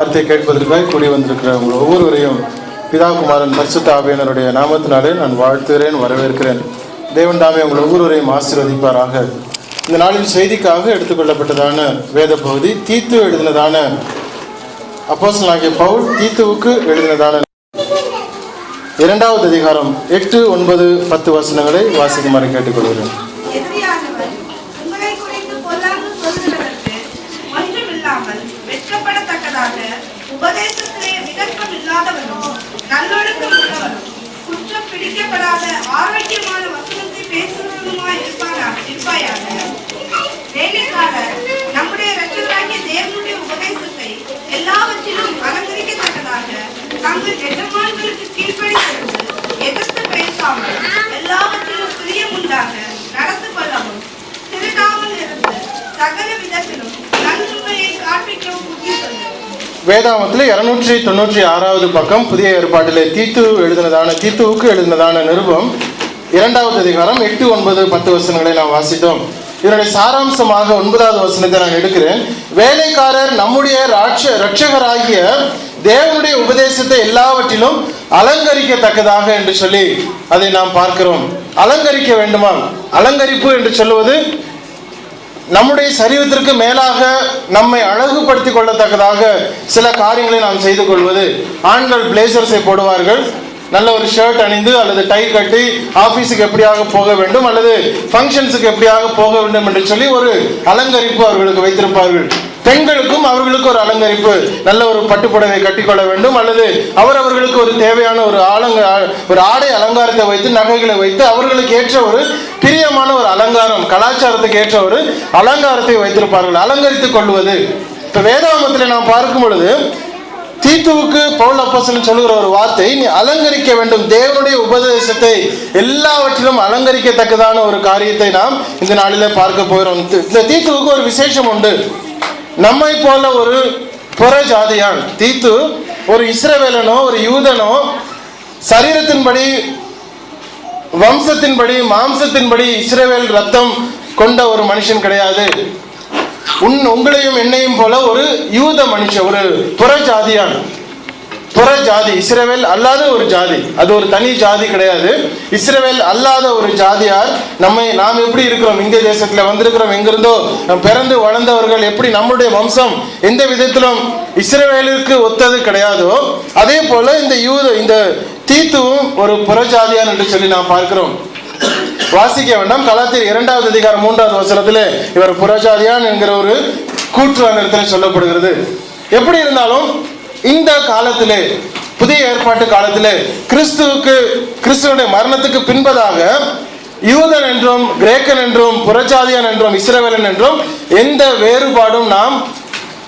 வார்த்தை கேட்பதற்காக கூடி வந்திருக்கிற உங்கள் ஒவ்வொருவரையும் பிதா குமாரன் பரிசுத்த ஆவியானவருடைய நாமத்தினாலே நான் வாழ்த்துகிறேன், வரவேற்கிறேன். தேவன் தாமே உங்கள் ஒவ்வொருவரையும் ஆசீர்வதிப்பாராக. இந்த நாளின் செய்திக்காக எடுத்துக்கொள்ளப்பட்டதான வேத பகுதி தீத்து எழுதினதான அப்போஸ்தலனாகிய பவுல் தீத்துவுக்கு எழுதினதான 2வது அதிகாரம் 8, 9, 10 வசனங்களை வாசிக்குமாறு கேட்டுக்கொள்கிறேன். உபதேசத்திலே விதர்க்கம் இல்லாதவனும் நல்லொழுக்கம் உள்ளவனும் குற்றம் பிடிக்கப்படாத ஆரோக்கியமான வசனத்தை பேசுவதுமாய் இருப்பாயாக. வேலைக்காரர் நம்முடைய இரட்சகராகிய தேவனுடைய உபதேசத்தை எல்லாவற்றிலும் அலங்கரிக்கத்தக்கதாக தங்கள் எஜமான்களுக்கு கீழ்ப்படிந்திருந்து எதிர்த்து பேசாமல் எல்லாவற்றிலும் பிரியமுண்டாக நடந்து கொள்ளவும் திருடாமல் இருந்து சகல விதத்திலும் நன்மையை காண்பிக்கவும் புத்தி சொல்லும். வேதாமத்தில் 296வது பக்கம் புதிய ஏற்பாட்டிலே தீத்துவுக்கு எழுதினதான நிருபம் 2வது அதிகாரம் 8, 9, 10 வசனங்களை நாம் வாசித்தோம். இதனுடைய சாராம்சமாக 9வது வசனத்தை நான் எடுக்கிறேன். வேலைக்காரர் நம்முடைய இரட்சகராகிய தேவனுடைய உபதேசத்தை எல்லாவற்றிலும் அலங்கரிக்கத்தக்கதாக என்று சொல்லி அதை நாம் பார்க்கிறோம். அலங்கரிக்க வேண்டுமா? அலங்கரிப்பு என்று சொல்லுவது நம்முடைய சரீரத்திற்கு மேலாக நம்மை அழகுபடுத்திக் கொள்ளத்தக்கதாக சில காரியங்களை நாம் செய்து கொள்வது. ஆண்கள் பிளேசர்ஸை போடுவார்கள், நல்ல ஒரு ஷர்ட் அணிந்து அல்லது டை கட்டி ஆபீஸுக்கு எப்படியாக போக வேண்டும் அல்லது ஃபங்க்ஷன்ஸுக்கு எப்படியாக போக வேண்டும் என்று சொல்லி ஒரு அலங்கரிப்பு அவர்களுக்கு வைத்திருப்பார்கள். பெண்களுக்கும் அவர்களுக்கு ஒரு அலங்கரிப்பு, நல்ல ஒரு பட்டுப்புடவை கட்டிக்கொள்ள வேண்டும் அல்லது அவர்களுக்கு ஒரு தேவையான ஒரு ஆடை அலங்காரத்தை வைத்து நகைகளை வைத்து அவர்களுக்கு ஏற்ற ஒரு பிரியமான ஒரு அலங்காரம், கலாச்சாரத்துக்கு ஏற்ற ஒரு அலங்காரத்தை வைத்திருப்பார்கள், அலங்கரித்துக் கொள்வது. இப்ப வேதாகமத்தில் நாம் பார்க்கும் பொழுது தீத்துவுக்கு பவுல் அப்போஸ்தலன் சொல்லுகிற ஒரு வார்த்தை, நீ அலங்கரிக்க வேண்டும். தேவனுடைய உபதேசத்தை எல்லாவற்றிலும் அலங்கரிக்கத்தக்கதான ஒரு காரியத்தை நாம் இந்த நாளிலே பார்க்க போகிறோம். இந்த தீத்துவுக்கு ஒரு விசேஷம் உண்டு. நம்மை போல ஒரு புற ஜாதியான் தீத்து ஒரு இஸ்ரவேலனோ ஒரு யூதனோ சரீரத்தின்படி வம்சத்தின்படி மாம்சத்தின்படி இஸ்ரவேல் ரத்தம் கொண்ட ஒரு மனுஷன் கிடையாது. உங்களையும் என்னையும் போல ஒரு யூத மனுஷன், ஒரு புற ஜாதியான், புற ஜாதி, இஸ்ரவேல் அல்லாத ஒரு ஜாதி. அது ஒரு தனி ஜாதி கிடையாது. இஸ்ரவேல் அல்லாத ஒரு ஜாதியார் நாம் எப்படி இருக்கிறோம், இந்திய தேசத்துல வந்திருக்கிறோம், எங்கிருந்தோ நாம் பிறந்து வளர்ந்தவர்கள், எப்படி நம்முடைய வம்சம் எந்த விதத்திலும் இஸ்ரவேலுக்கு ஒத்தது கிடையாதோ அதே போல இந்த தீத்துவும் ஒரு புறஜாதியான் என்று சொல்லி நாம் பார்க்கிறோம். வாசிக்க வேண்டாம். கலாத்தியர் 2வது அதிகாரம் 3வது வசனத்திலே இவர் புறஜாதியான் என்கிற ஒரு கூற்று அந்த இடத்துல சொல்லப்படுகிறது. எப்படி இருந்தாலும் இந்த காலத்திலே, புதிய ஏற்பாட்டு காலத்திலே கிறிஸ்துவனுடைய மரணத்துக்கு பின்பதாக யூதன் என்றும் கிரேக்கன் என்றும் புறஜாதியான் என்றும் இஸ்ரவேலன் என்றும் எந்த வேறுபாடும் நாம்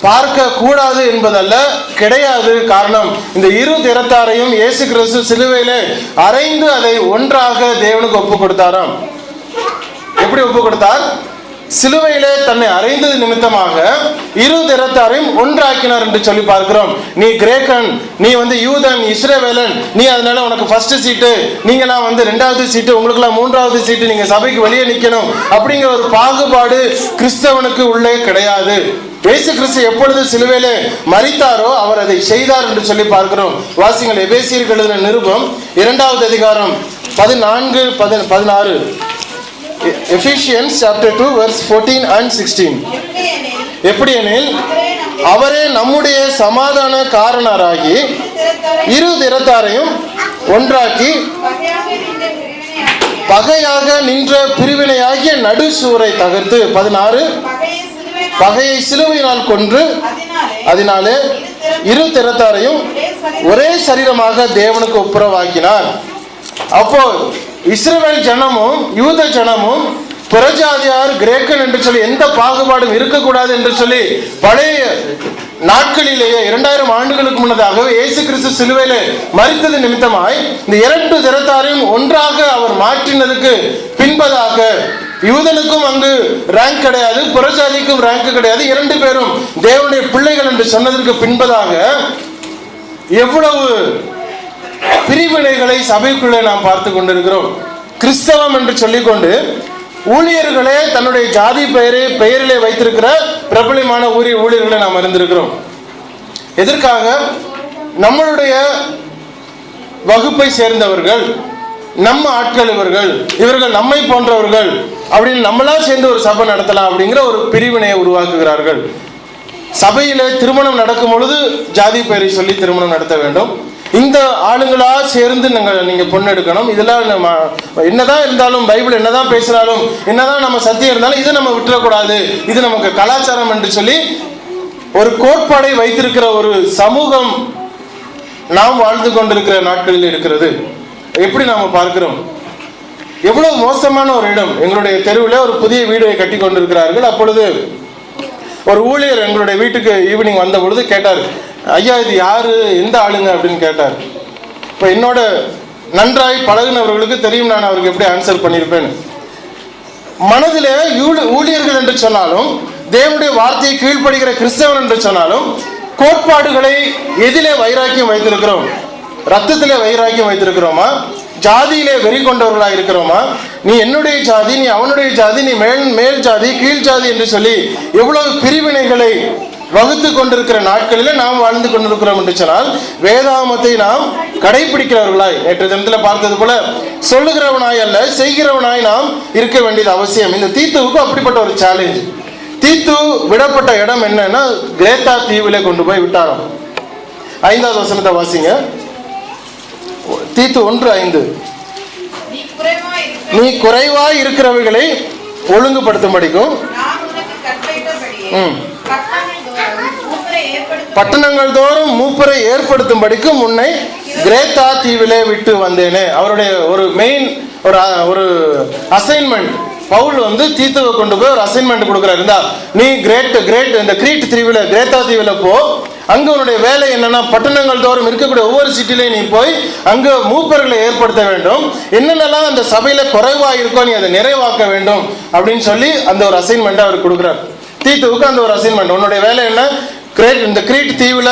பார்க்க கூடாது என்பதல்ல, கிடையாது. காரணம், இந்த இரு திறத்தாரையும் இயேசு கிறிஸ்து சிலுவையிலே அறைந்து அதை ஒன்றாக தேவனுக்கு ஒப்பு கொடுத்தாராம். எப்படி ஒப்பு கொடுத்தார்? சிலுவையிலே தன்னை அறைந்தது நிமித்தமாக இரு திறத்தாரையும் ஒன்றாக்கினார் என்று சொல்லி பார்க்கிறோம். நீ கிரேக்கன், நீ யூதன், இஸ்ரவேலன், நீ அதனால உனக்கு ஃபர்ஸ்ட் சீட்டு, நீங்களாம் 2வது சீட்டு, உங்களுக்குலாம் 3வது சீட்டு, நீங்க சபைக்கு வெளியே நிக்கணும் அப்படிங்கிற ஒரு பாகுபாடு கிறிஸ்தவனுக்கு உள்ளே கிடையாது. இயேசு கிறிஸ்து எப்பொழுது சிலுவையிலே மரித்தாரோ அவர் அதை செய்தார் என்று சொல்லி பார்க்கிறோம். வாசிங்கள், எபேசியருக்கு எழுதின நிருபம் 2வது அதிகாரம் 14, 16. Ephesians chapter 2 verse 14 and 16. எப்படி எனில் அவரே நம்முடைய சமாதான காரணராகி இரு திறத்தாரையும் ஒன்றாக்கி பகையாக நின்ற பிரிவினையாகிய நடுசுவரை தகர்த்து 16 பகையை சிலுவையினால் கொன்று அதனாலே இரு திறத்தாரையும் ஒரே சரீரமாக தேவனுக்கு ஒப்புரவாக்கினார். அப்போ இஸ்ரவேல் ஜனமும் யூத ஜனமும் புறஜாதியார் கிரேக்கன் என்று சொல்லி எந்த பாகுபாடும் இருக்கக்கூடாது என்று சொல்லி பழைய நாட்களிலேயே 2000 ஆண்டுகளுக்கு முன்னதாகவே இயேசு கிறிஸ்து சிலுவையிலே மரித்தது நிமித்தமாய் இந்த 2 திறத்தாரையும் ஒன்றாக அவர் மாற்றினதுக்கு பின்பதாக யூதனுக்கும் அங்கு ரேங்க் கிடையாது, புறஜாதிக்கும் ரேங்க் கிடையாது, 2 பேரும் தேவனுடைய பிள்ளைகள் என்று சொன்னதற்கு பின்பதாக எவ்வளவு பிரிவினைகளை சபைக்குள்ளே நாம் பார்த்து கொண்டிருக்கிறோம். கிறிஸ்தவம் என்று சொல்லிக்கொண்டு ஊழியர்களே தன்னுடைய ஜாதி பெயரிலே வைத்திருக்கிற பிரபலமான ஊழியர்களை நாம் அறிந்திருக்கிறோம். எதற்காக? நம்மளுடைய வகுப்பை சேர்ந்தவர்கள், நம்ம ஆட்கள், இவர்கள் நம்மை போன்றவர்கள் அப்படின்னு நம்மளா சேர்ந்து ஒரு சபை நடத்தலாம் அப்படிங்கிற ஒரு பிரிவினையை உருவாக்குகிறார்கள். சபையில திருமணம் நடக்கும் பொழுது ஜாதி பெயரை சொல்லி திருமணம் நடத்த வேண்டும். இந்த ஆளுங்களா சேர்ந்து நீங்க பொண்ணு எடுக்கணும். இதெல்லாம் நம்ம என்னதான் இருந்தாலும், பைபிள் என்னதான் பேசினாலும், என்னதான் நம்ம சத்தியம் இருந்தாலும் இதை நம்ம விட்டுறக்கூடாது, இது நமக்கு கலாச்சாரம் என்று சொல்லி ஒரு கோட்பாடை வைத்திருக்கிற ஒரு சமூகம் நாம் வாழ்ந்து கொண்டிருக்கிற நாட்களில் இருக்கிறது. எப்படி நாம பார்க்கிறோம்? எவ்வளவு மோசமான ஒரு இடம். எங்களுடைய தெருவில் ஒரு புதிய வீடை கட்டி கொண்டிருக்கிறார்கள். அப்பொழுது ஒரு ஊழியர் எங்களுடைய வீட்டுக்கு ஈவினிங் வந்த பொழுது கேட்டார், ஐயா இது யாரு, எந்த ஆளுங்க அப்படின்னு கேட்டார். இப்போ என்னோட நன்றாய் பழகினவர்களுக்கு தெரியும் நான் அவருக்கு எப்படி ஆன்சர் பண்ணியிருப்பேன். மனதிலே ஊழியர்கள் என்று சொன்னாலும், தேவனுடைய வார்த்தையை கீழ்ப்படுகிற கிறிஸ்தவன் என்று சொன்னாலும், கோட்பாடுகளை எதிலே வைராக்கியம் வைத்திருக்கிறோம்? ரத்தத்திலே வைராக்கியம் வைத்திருக்கிறோமா? ஜாதியிலே வெறி கொண்டவர்களாக இருக்கிறோமா? நீ என்னுடைய ஜாதி, நீ அவனுடைய ஜாதி, நீ மேல் ஜாதி, கீழ் ஜாதி என்று சொல்லி எவ்வளவு பிரிவினைகளை வகுத்து கொண்டிருக்கிற நாட்களில் நாம் வாழ்ந்து கொண்டிருக்கிறோம் என்று சொன்னால், வேதாகமத்தை நாம் கடைபிடிக்கிறவர்களாய், நேற்று தினத்தில் பார்த்தது போல சொல்லுகிறவனாய் அல்ல செய்கிறவனாய் நாம் இருக்க வேண்டியது அவசியம். இந்த தீத்துவுக்கு அப்படிப்பட்ட ஒரு சேலஞ்ச். தீத்து விடப்பட்ட இடம் என்னன்னா, கிரேத்தா தீவிலே கொண்டு போய் விட்டாராம். 5வது வசனத்தை வாசிங்க. தீத்து 1:5. நீ குறைவாய் இருக்கிறவர்களை ஒழுங்குபடுத்தும்படிக்கும் பட்டணங்கள் தோறும் மூப்பரை ஏற்படுத்தும்படிக்கும் உன்னை கிரேத்தா தீவிலே விட்டு வந்தேனே. அவருடைய ஒரு மெயின் ஒரு அசைன்மெண்ட். பவுல் தீத்துவை கொண்டு போய் ஒரு அசைன்மெண்ட் கொடுக்குறாரு. நீ இந்த கிரீட் தீவில, கிரேத்தா தீவில போ. அங்க உன்னுடைய வேலை என்னன்னா, பட்டணங்கள் தோறும் இருக்கக்கூடிய ஒவ்வொரு சிட்டிலையும் நீ போய் அங்க மூப்பர்களை ஏற்படுத்த வேண்டும். என்னென்னலாம் அந்த சபையில குறைவா இருக்கோ நீ அதை நிறைவாக்க வேண்டும் அப்படின்னு சொல்லி அந்த ஒரு அசைன்மெண்ட் அவர் கொடுக்குறார். தீத்துவுக்கு அந்த ஒரு அசைன்மெண்ட். உன்னுடைய வேலை என்ன? இந்த கிரீட் தீவுல,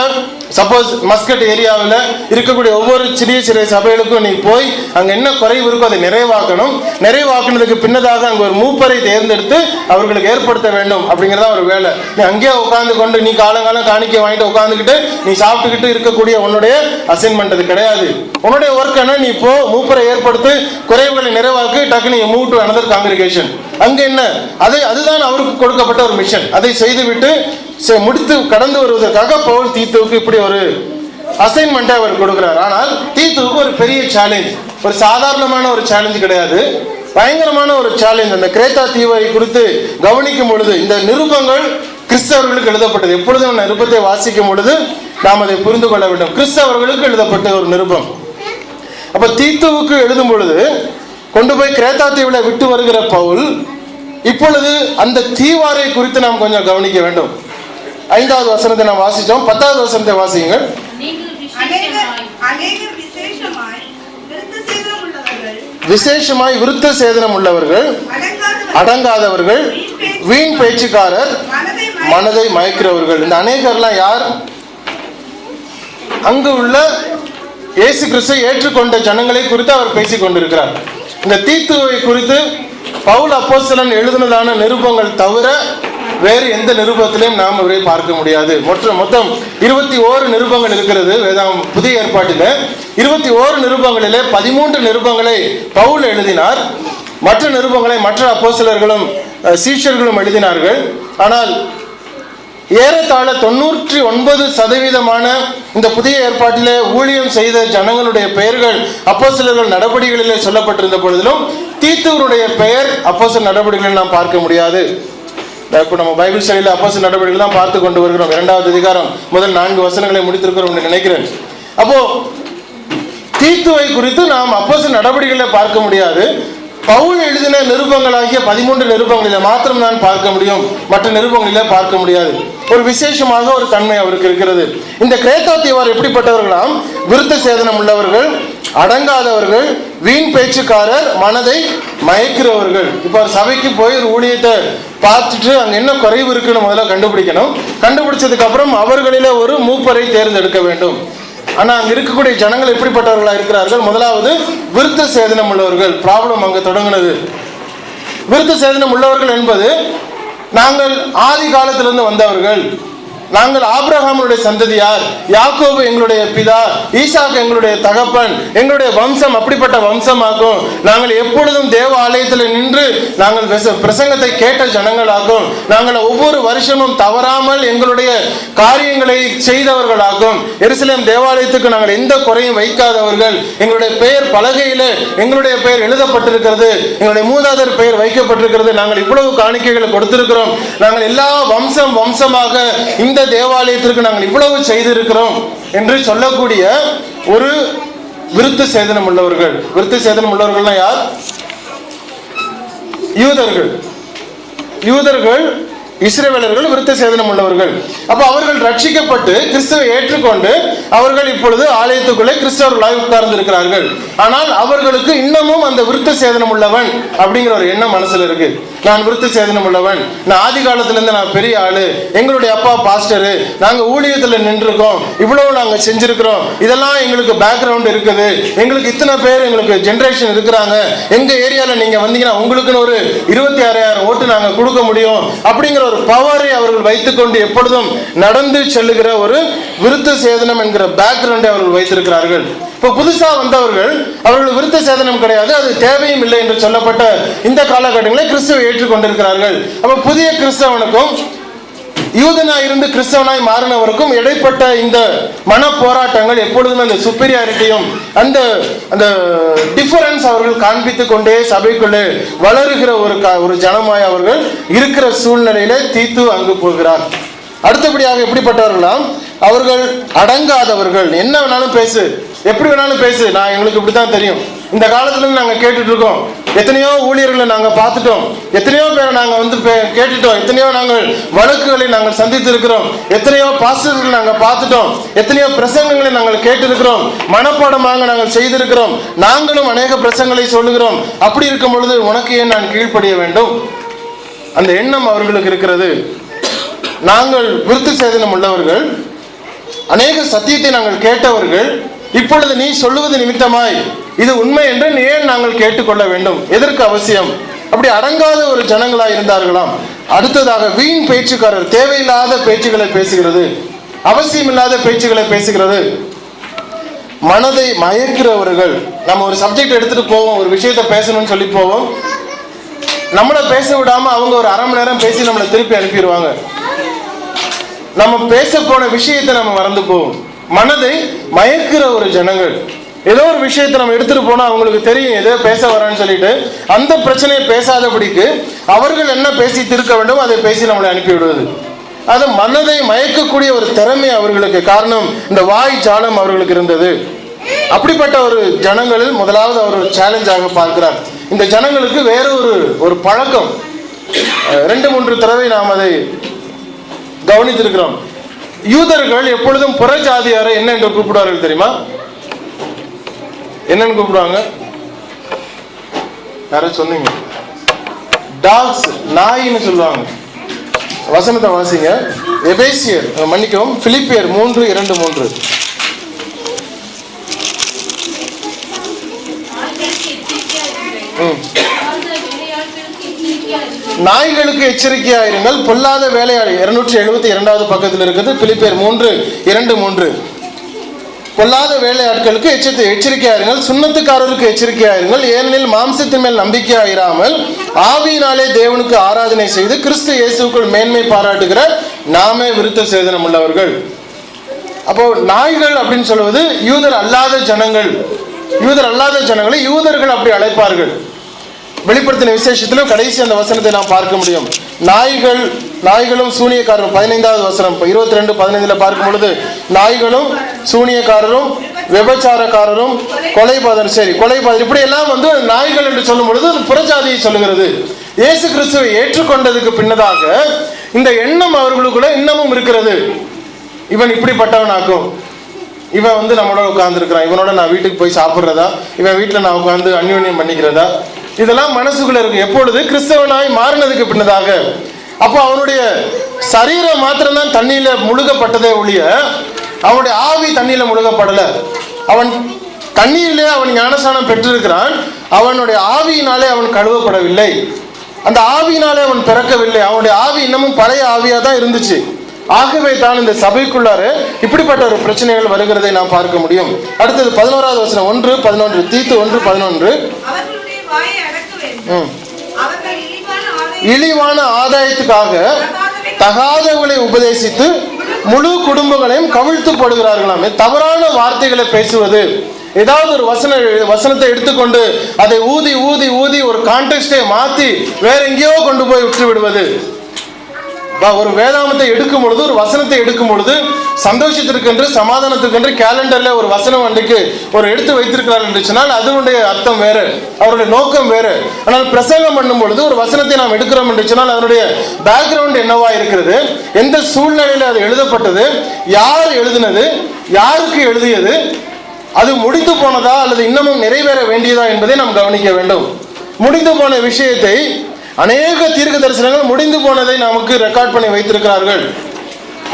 சப்போஸ் மஸ்கட் ஏரியாவில் இருக்கக்கூடிய ஒவ்வொரு சிறிய சபைகளுக்கும் நீ போய் அங்க என்ன குறைவு இருக்கோ அதை நிறைவாக்கணும். நிறைவாக்குனதுக்கு பின்னதாக அங்க ஒரு மூப்பரை தேர்ந்தெடுத்து அவர்களுக்கு ஏற்படுத்த வேண்டும் அப்படிங்கிறதா ஒரு வேலை. நீ அங்கேயே உட்கார்ந்து கொண்டு நீ காலங்காலம் காணிக்க வாங்கிட்டு உட்காந்துக்கிட்டு நீ சாப்பிட்டுக்கிட்டு இருக்கக்கூடிய உன்னுடைய அசைன்மெண்ட் அது கிடையாது. உன்னுடைய ஒர்க் என்ன? நீ போ, மூப்பரை ஏற்படுத்து, குறைவுகளை நிறைவாக்கு, டக்கு நீ மூவ் டு அனதர் காங்கிரிகேஷன். அங்க என்ன அதுதான் அவருக்கு கொடுக்கப்பட்ட ஒரு மிஷன். அதை செய்துவிட்டு முடித்து கடந்து வருவதற்காக பவுல் தீத்துவுக்கு இப்படி ஒரு அசைன்மெண்ட் அவர் கொடுக்கிறார். ஆனால் தீத்துவுக்கு ஒரு பெரிய சேலஞ்ச், ஒரு சாதாரணமான ஒரு சேலஞ்ச் கிடையாது, பயங்கரமான ஒரு சேலஞ்ச். அந்த கிரேத்தா தீவை குறித்து கவனிக்கும் பொழுது இந்த நிருபங்கள் கிறிஸ்தவர்களுக்கு எழுதப்பட்டது. எப்பொழுதும் நிருபத்தை வாசிக்கும் பொழுது நாம் அதை புரிந்து கொள்ள வேண்டும். கிறிஸ்தவர்களுக்கு எழுதப்பட்ட ஒரு நிருபம். அப்ப தீத்துவுக்கு எழுதும் பொழுது கொண்டு போய் கிரேத்தா தீவுல விட்டு வருகிற பவுல் இப்பொழுது அந்த தீவாரை குறித்து நாம் கொஞ்சம் கவனிக்க வேண்டும். 5வது வசனத்தை நாம் வாசிச்சோம். 10வது வசனத்தை வாசிங்க. விசேஷமாய் விருத்த சேதனம் உள்ளவர்கள், அடங்காதவர்கள், வீண் பேச்சுக்காரர், மனதை மயக்கிறவர்கள். இந்த அநேகர்லாம் யார்? அங்கு உள்ள இயேசு கிறிஸ்துவை ஏற்றுக்கொண்ட ஜனங்களை குறித்து அவர் பேசிக் கொண்டிருக்கிறார். இந்த தீத்துவை குறித்து பவுல் அப்போஸ்தலன் எழுதினதான நிருபங்கள் தவிர வேறு எந்த நிருபத்திலையும் நாம் இவரை பார்க்க முடியாது. மொத்தம் 21 நிருபங்கள் இருக்கிறது புதிய ஏற்பாட்டில். 21 நிருபங்களிலே 13 நிருபங்களை பவுல் எழுதினார். மற்ற நிருபங்களை மற்ற அப்போஸ்தலர்களும் சீஷர்களும் எழுதினார்கள். ஆனால் ஏறத்தாழ 99% இந்த புதிய ஏற்பாட்டிலே ஊழியம் செய்த ஜனங்களுடைய பெயர்கள் அப்போஸ்தலர்கள் நடபடிகளிலே சொல்லப்பட்டிருந்த பொழுதிலும் தீத்துவனுடைய பெயர் அப்போஸ்தலர் நடபடிகளில் நாம் பார்க்க முடியாது. இப்போ நம்ம பைபிள் ஸ்டடியில் அப்போஸ்தலர் நடபடிகள் தான் பார்த்து கொண்டு வருகிறோம். 2வது அதிகாரம் முதல் 4 வசனங்களை முடித்திருக்கிறோம் என்று நினைக்கிறேன். அப்போ தீத்துவை குறித்து நாம் அப்போஸ்தலர் நடபடிகளில் பார்க்க முடியாது. பவுல் எழுதின நிருபங்களாகிய 13 நிருபங்களில் மாத்திரம் தான் பார்க்க முடியும், மற்ற நிருபங்களிலே பார்க்க முடியாது. ஒரு விசேஷமாக ஒரு தன்மை அவருக்கு இருக்கிறது. இந்த கிரேத்தா தீவார் எப்படிப்பட்டவர்களாம்? விருத்த சேதனம் உள்ளவர்கள், அடங்காதவர்கள், வீண் பேச்சுக்காரர், மனதை மயக்கிறவர்கள். இப்போ சபைக்கு போய் ஒரு ஊழியத்தை பார்த்துட்டு அங்க என்ன குறைவு இருக்குன்னு முதல்ல கண்டுபிடிக்கணும். கண்டுபிடிச்சதுக்கு அப்புறம் அவர்களிலே ஒரு மூப்பரை தேர்ந்தெடுக்க வேண்டும். ஆனா அங்க இருக்கக்கூடிய ஜனங்கள் எப்படிப்பட்டவர்களா இருக்கிறார்கள்? முதலாவது விருத்த சேதனம் உள்ளவர்கள். ப்ராப்ளம் அங்க தொடங்கினது. விருத்த சேதனம் உள்ளவர்கள் என்பது நாங்கள் ஆதி காலத்திலிருந்து வந்தவர்கள், நாங்கள் ஆபிரகாமுடைய சந்ததியார், யாக்கோபு எங்களுடைய பிதா, ஈசாக்கு எங்களுடைய தகப்பன், எங்களுடைய வம்சம் அப்படிப்பட்ட வம்சமாகும். நாங்கள் எப்பொழுதும் தேவ ஆலயத்தில் நின்று நாங்கள் பிரசங்கத்தை கேட்ட ஜனங்களாகும். நாங்கள் ஒவ்வொரு வருஷமும் தவறாமல் எங்களுடைய காரியங்களை செய்தவர்களாகும். எருசலேம் தேவாலயத்துக்கு நாங்கள் எந்த குறையும் வைக்காதவர்கள். எங்களுடைய பெயர் பலகையில எங்களுடைய பெயர் எழுதப்பட்டிருக்கிறது, எங்களுடைய மூதாதையர் பெயர் வைக்கப்பட்டிருக்கிறது. நாங்கள் இவ்வளவு காணிக்கைகளை கொடுத்திருக்கிறோம். நாங்கள் எல்லா வம்சமாக இந்த தேவாலயத்திற்கு நாங்கள் இவ்வளவு செய்திருக்கிறோம் என்று சொல்லக்கூடிய ஒரு விருத்த சேதனம் உள்ளவர்கள். விருத்த சேதனம் உள்ளவர்கள்னா யார்? யூதர்கள், இஸ்ரவேலர்கள் விருத்த சேதனம் உள்ளவர்கள். அப்ப அவர்கள் ரட்சிக்கப்பட்டு கிறிஸ்துவை ஏற்றுக்கொண்டு அவர்கள் இப்பொழுது ஆலயத்துக்குள்ளே கிறிஸ்தவர்களாய் உட்கார்ந்து இருக்கிறார்கள். ஆனால் அவர்களுக்கு இன்னமும் அந்த விருத்த சேதனம் உள்ளவன் அப்படிங்கிற ஒரு எண்ணம் மனசுல இருக்கு. நான் விருத்த சேதனம் உள்ளவன், நான் ஆதி காலத்துல இருந்து நான் பெரிய ஆளு, எங்களுடைய அப்பா பாஸ்டரு, நாங்க ஊழியத்துல நின்றுருக்கோம், இவ்வளவு நாங்க செஞ்சிருக்கிறோம், இதெல்லாம் எங்களுக்கு பேக்ரவுண்ட் இருக்குது, எங்களுக்கு இத்தனை பேர் எங்களுக்கு ஜெனரேஷன் இருக்கிறாங்க, எங்க ஏரியால நீங்க வந்தீங்கன்னா உங்களுக்குன்னு ஒரு 26,000 ஓட்டு நாங்க கொடுக்க முடியும் அப்படிங்கிற ஒரு பவரை அவர்கள் வைத்துக்கொண்டு எப்பொழுதும் நடந்து செல்லுகிற ஒரு விருத்த சேதனம் என்கிற பேக்ரவுண்டை அவர்கள் வைத்திருக்கிறார்கள். இப்போ புதுசா வந்தவர்கள் அவர்கள் விருத்த சேதனம் கிடையாது, அது தேவையும் இல்லை என்று சொல்லப்பட்ட இந்த காலகட்டங்களில் கிறிஸ்துவை ஏற்றுக்கொண்டிருக்கிறார்கள். அப்ப புதிய கிறிஸ்தவனுக்கும் யூதனாய் இருந்து கிறிஸ்தவனாய் மாறினவருக்கும் இடைப்பட்ட இந்த மன போராட்டங்கள் எப்பொழுதுமே அந்த சுப்பீரியாரிட்டியும் அந்த டிஃபரன்ஸ் அவர்கள் காண்பித்துக் கொண்டே சபைக்குள்ளே வளருகிற ஒரு ஜனமாய் அவர்கள் இருக்கிற சூழ்நிலையில தீத்து அங்கு போகிறார். அடுத்தபடியாக எப்படிப்பட்டவர்களாம்? அவர்கள் அடங்காதவர்கள். என்ன வேணாலும் பேசு, எப்படி வேணாலும் பேசு, நான் எங்களுக்கு இப்படித்தான் தெரியும். இந்த காலத்துல இருந்து நாங்க கேட்டுட்டு இருக்கோம், எத்தனையோ ஊழியர்களை நாங்க பார்த்துட்டோம், எத்தனையோ பேரை நாங்க கேட்டுட்டோம், எத்தனையோ நாங்கள் வழக்குகளை நாங்கள் சந்தித்து இருக்கிறோம், எத்தனையோ பாஸ்டர்களை நாங்க பார்த்துட்டோம், எத்தனையோ பிரசங்கங்களை நாங்கள் கேட்டிருக்கிறோம், மனப்பாடமாக நாங்கள் செய்திருக்கிறோம், நாங்களும் அநேக பிரசங்களை சொல்லுகிறோம். அப்படி இருக்கும் பொழுது உனக்கு ஏன் நான் கீழ்ப்படிய வேண்டும்? அந்த எண்ணம் அவர்களுக்கு இருக்கிறது. நாங்கள் விருத்த சேதனம் உள்ளவர்கள், அநேக சத்தியத்தை நாங்கள் கேட்டவர்கள், இப்பொழுது நீ சொல்லுவது நிமித்தமாய் இது உண்மை என்று ஏன் நாங்கள் கேட்டுக்கொள்ள வேண்டும்? எதற்கு அவசியம்? அப்படி அடங்காத ஒரு ஜனங்களாய் இருந்தார்களாம். அடுத்ததாக வீண் பேச்சுக்காரர், தேவையில்லாத பேச்சுகளை பேசுகிறது, அவசியமில்லாத பேச்சுகளை பேசுகிறது, மனதை மயக்கிறவர்கள். நம்ம ஒரு சப்ஜெக்ட் எடுத்துட்டு போவோம், ஒரு விஷயத்தை பேசணும்னு சொல்லி போவோம், நம்மளை பேச விடாம அவங்க ஒரு அரை மணி நேரம் பேசி நம்மளை திருப்பி அனுப்பிடுவாங்க. நம்ம பேச போன விஷயத்தை நம்ம மறந்து போவோம். மனதை மயக்கிற ஒரு ஜனங்கள். ஏதோ ஒரு விஷயத்தை நம்ம எடுத்துட்டு போனா அவங்களுக்கு தெரியும் ஏதோ பேச வரான்னு சொல்லிட்டு அந்த பிரச்சனையை பேசாதபடிக்கு அவர்கள் என்ன பேசி தீர்க்க வேண்டும் அதை பேசி நம்மளை அனுப்பிவிடுவது. அது மனதை மயக்கக்கூடிய ஒரு திறமை அவர்களுக்கு. காரணம், இந்த வாய் ஜாலம் அவர்களுக்கு இருந்தது. அப்படிப்பட்ட ஒரு ஜனங்களில் முதலாவது அவர் சேலஞ்சாக பார்க்கிறார். இந்த ஜனங்களுக்கு வேற ஒரு பழக்கம். 2-3 தடவை நாம் அதை கவனித்திருக்கிறோம். யூதர்கள் எப்பொழுதும் புற ஜாதியாரை என்ன என்று கூப்பிடுவார்கள் தெரியுமா? என்னன்னு கூப்பிடுவாங்க? யாரும் சொன்னீங்க? டாக்ஸ், நாயின்னு சொல்லுவாங்க. வசனத்தை வாசிங்க. எபேசியர், மன்னிக்கவும், பிலிப்பியர் 3:2-3. நாய்களுக்கு எச்சரிக்கையாயிருங்கள், பொல்லாத வேலையாளி. 272வது பக்கத்தில் இருக்குது. பிலிப்பியர் 3:2-3. பொல்லாத வேலையாட்களுக்கு எச்சரிக்கையாயிருங்கள், சுண்ணத்துக்காரருக்கு எச்சரிக்கையாயிருங்கள், ஏனெனில் மாம்சத்தின் மேல் நம்பிக்கையாயிராமல் ஆவியினாலே தேவனுக்கு ஆராதனை செய்து கிறிஸ்து இயேசுக்குள் மேன்மை பாராட்டுகிற நாமே விருத்த சேதனம் உள்ளவர்கள். அப்போ நாய்கள் அப்படின்னு சொல்வது யூதர் அல்லாத ஜனங்கள். யூதர் அல்லாத ஜனங்களை யூதர்கள் அப்படி அழைப்பார்கள். வெளிப்படுத்தின விசேஷத்திலும் கடைசி அந்த வசனத்தை நாம் பார்க்க முடியும். நாய்களும் சூனியக்காரரும் 15வது வசனம் 22:15 பார்க்கும் பொழுது நாய்களும் சூனியக்காரரும் விபச்சாரக்காரரும் கொலைபாதகர் இப்படி எல்லாம் நாய்கள் என்று சொல்லும் பொழுது புறஜாதியை சொல்லுகிறது. இயேசு கிறிஸ்துவை ஏற்றுக்கொண்டதுக்கு பின்னதாக இந்த எண்ணம் அவர்களுக்குள்ள இன்னமும் இருக்கிறது. இவன் இப்படிப்பட்டவனாக்கும், இவன் நம்மளோட உட்கார்ந்துருக்கிறான், இவனோட நான் வீட்டுக்கு போய் சாப்பிட்றதா, இவன் வீட்டில் நான் உட்காந்து அந்யோன்யம் பண்ணிக்கிறதா, இதெல்லாம் மனசுக்குள்ள இருக்கு. எப்பொழுது கிறிஸ்தவனாய் மாறினதுக்கு பின்னதாக. அப்போ அவனுடைய சரீரம் மாத்திரம்தான் தண்ணியில முழுகப்பட்டதே ஒழிய அவனுடைய ஆவி தண்ணியில முழுகப்படல. அவன் தண்ணீரிலே அவன் ஞானஸ்நானம் பெற்றிருக்கிறான், அவனுடைய ஆவியினாலே அவன் கழுவப்படவில்லை, அந்த ஆவியினாலே அவன் பிறக்கவில்லை. அவனுடைய ஆவி இன்னமும் பழைய ஆவியா தான் இருந்துச்சு. ஆகவே தான் இந்த சபைக்குள்ளார இப்படிப்பட்ட ஒரு பிரச்சனைகள் வருகிறதை நாம் பார்க்க முடியும். அடுத்தது 11வது வசனம் 1:11 தீத்து 1:11. அவர்களுடைய வாயை அடக்க வேண்டும். அவர்கள் இழிவான ஆதாயத்துக்காக தகாதவர்களை உபதேசித்து முழு குடும்பங்களையும் கவிழ்த்து போடுகிறார்களாம். தவறான வார்த்தைகளை பேசுவது, ஏதாவது ஒரு வசனத்தை எடுத்துக்கொண்டு அதை ஊதி ஊதி ஊதி ஒரு கான்டெக்ஸ்டை மாத்தி வேற எங்கேயோ கொண்டு போய் விட்டு விடுவது. ஒரு வேதாமத்தை எடுக்கும் பொழுது, ஒரு வசனத்தை எடுக்கும் பொழுது, சந்தோஷத்திற்கென்று சமாதானத்திற்கென்று கேலண்டர்ல ஒரு வசனம் அன்றைக்கு ஒரு எடுத்து வைத்திருக்கிறார் என்று சொன்னால் அதனுடைய அர்த்தம் வேறு, அவருடைய நோக்கம் வேறு. ஆனால் பிரசங்கம் பண்ணும் பொழுது ஒரு வசனத்தை நாம் எடுக்கிறோம் என்று சொன்னால் அதனுடைய பேக்ரவுண்ட் என்னவா இருக்கிறது, எந்த சூழ்நிலையில் அது எழுதப்பட்டது, யார் எழுதினது, யாருக்கு எழுதியது, அது முடிந்து போனதா அல்லது இன்னமும் நிறைவேற வேண்டியதா என்பதை நாம் கவனிக்க வேண்டும். முடிந்து போன விஷயத்தை அநேக தீர்க்க தரிசனங்கள் முடிந்து போனதை நமக்கு ரெக்கார்ட் பண்ணி வைத்திருக்கிறார்கள்.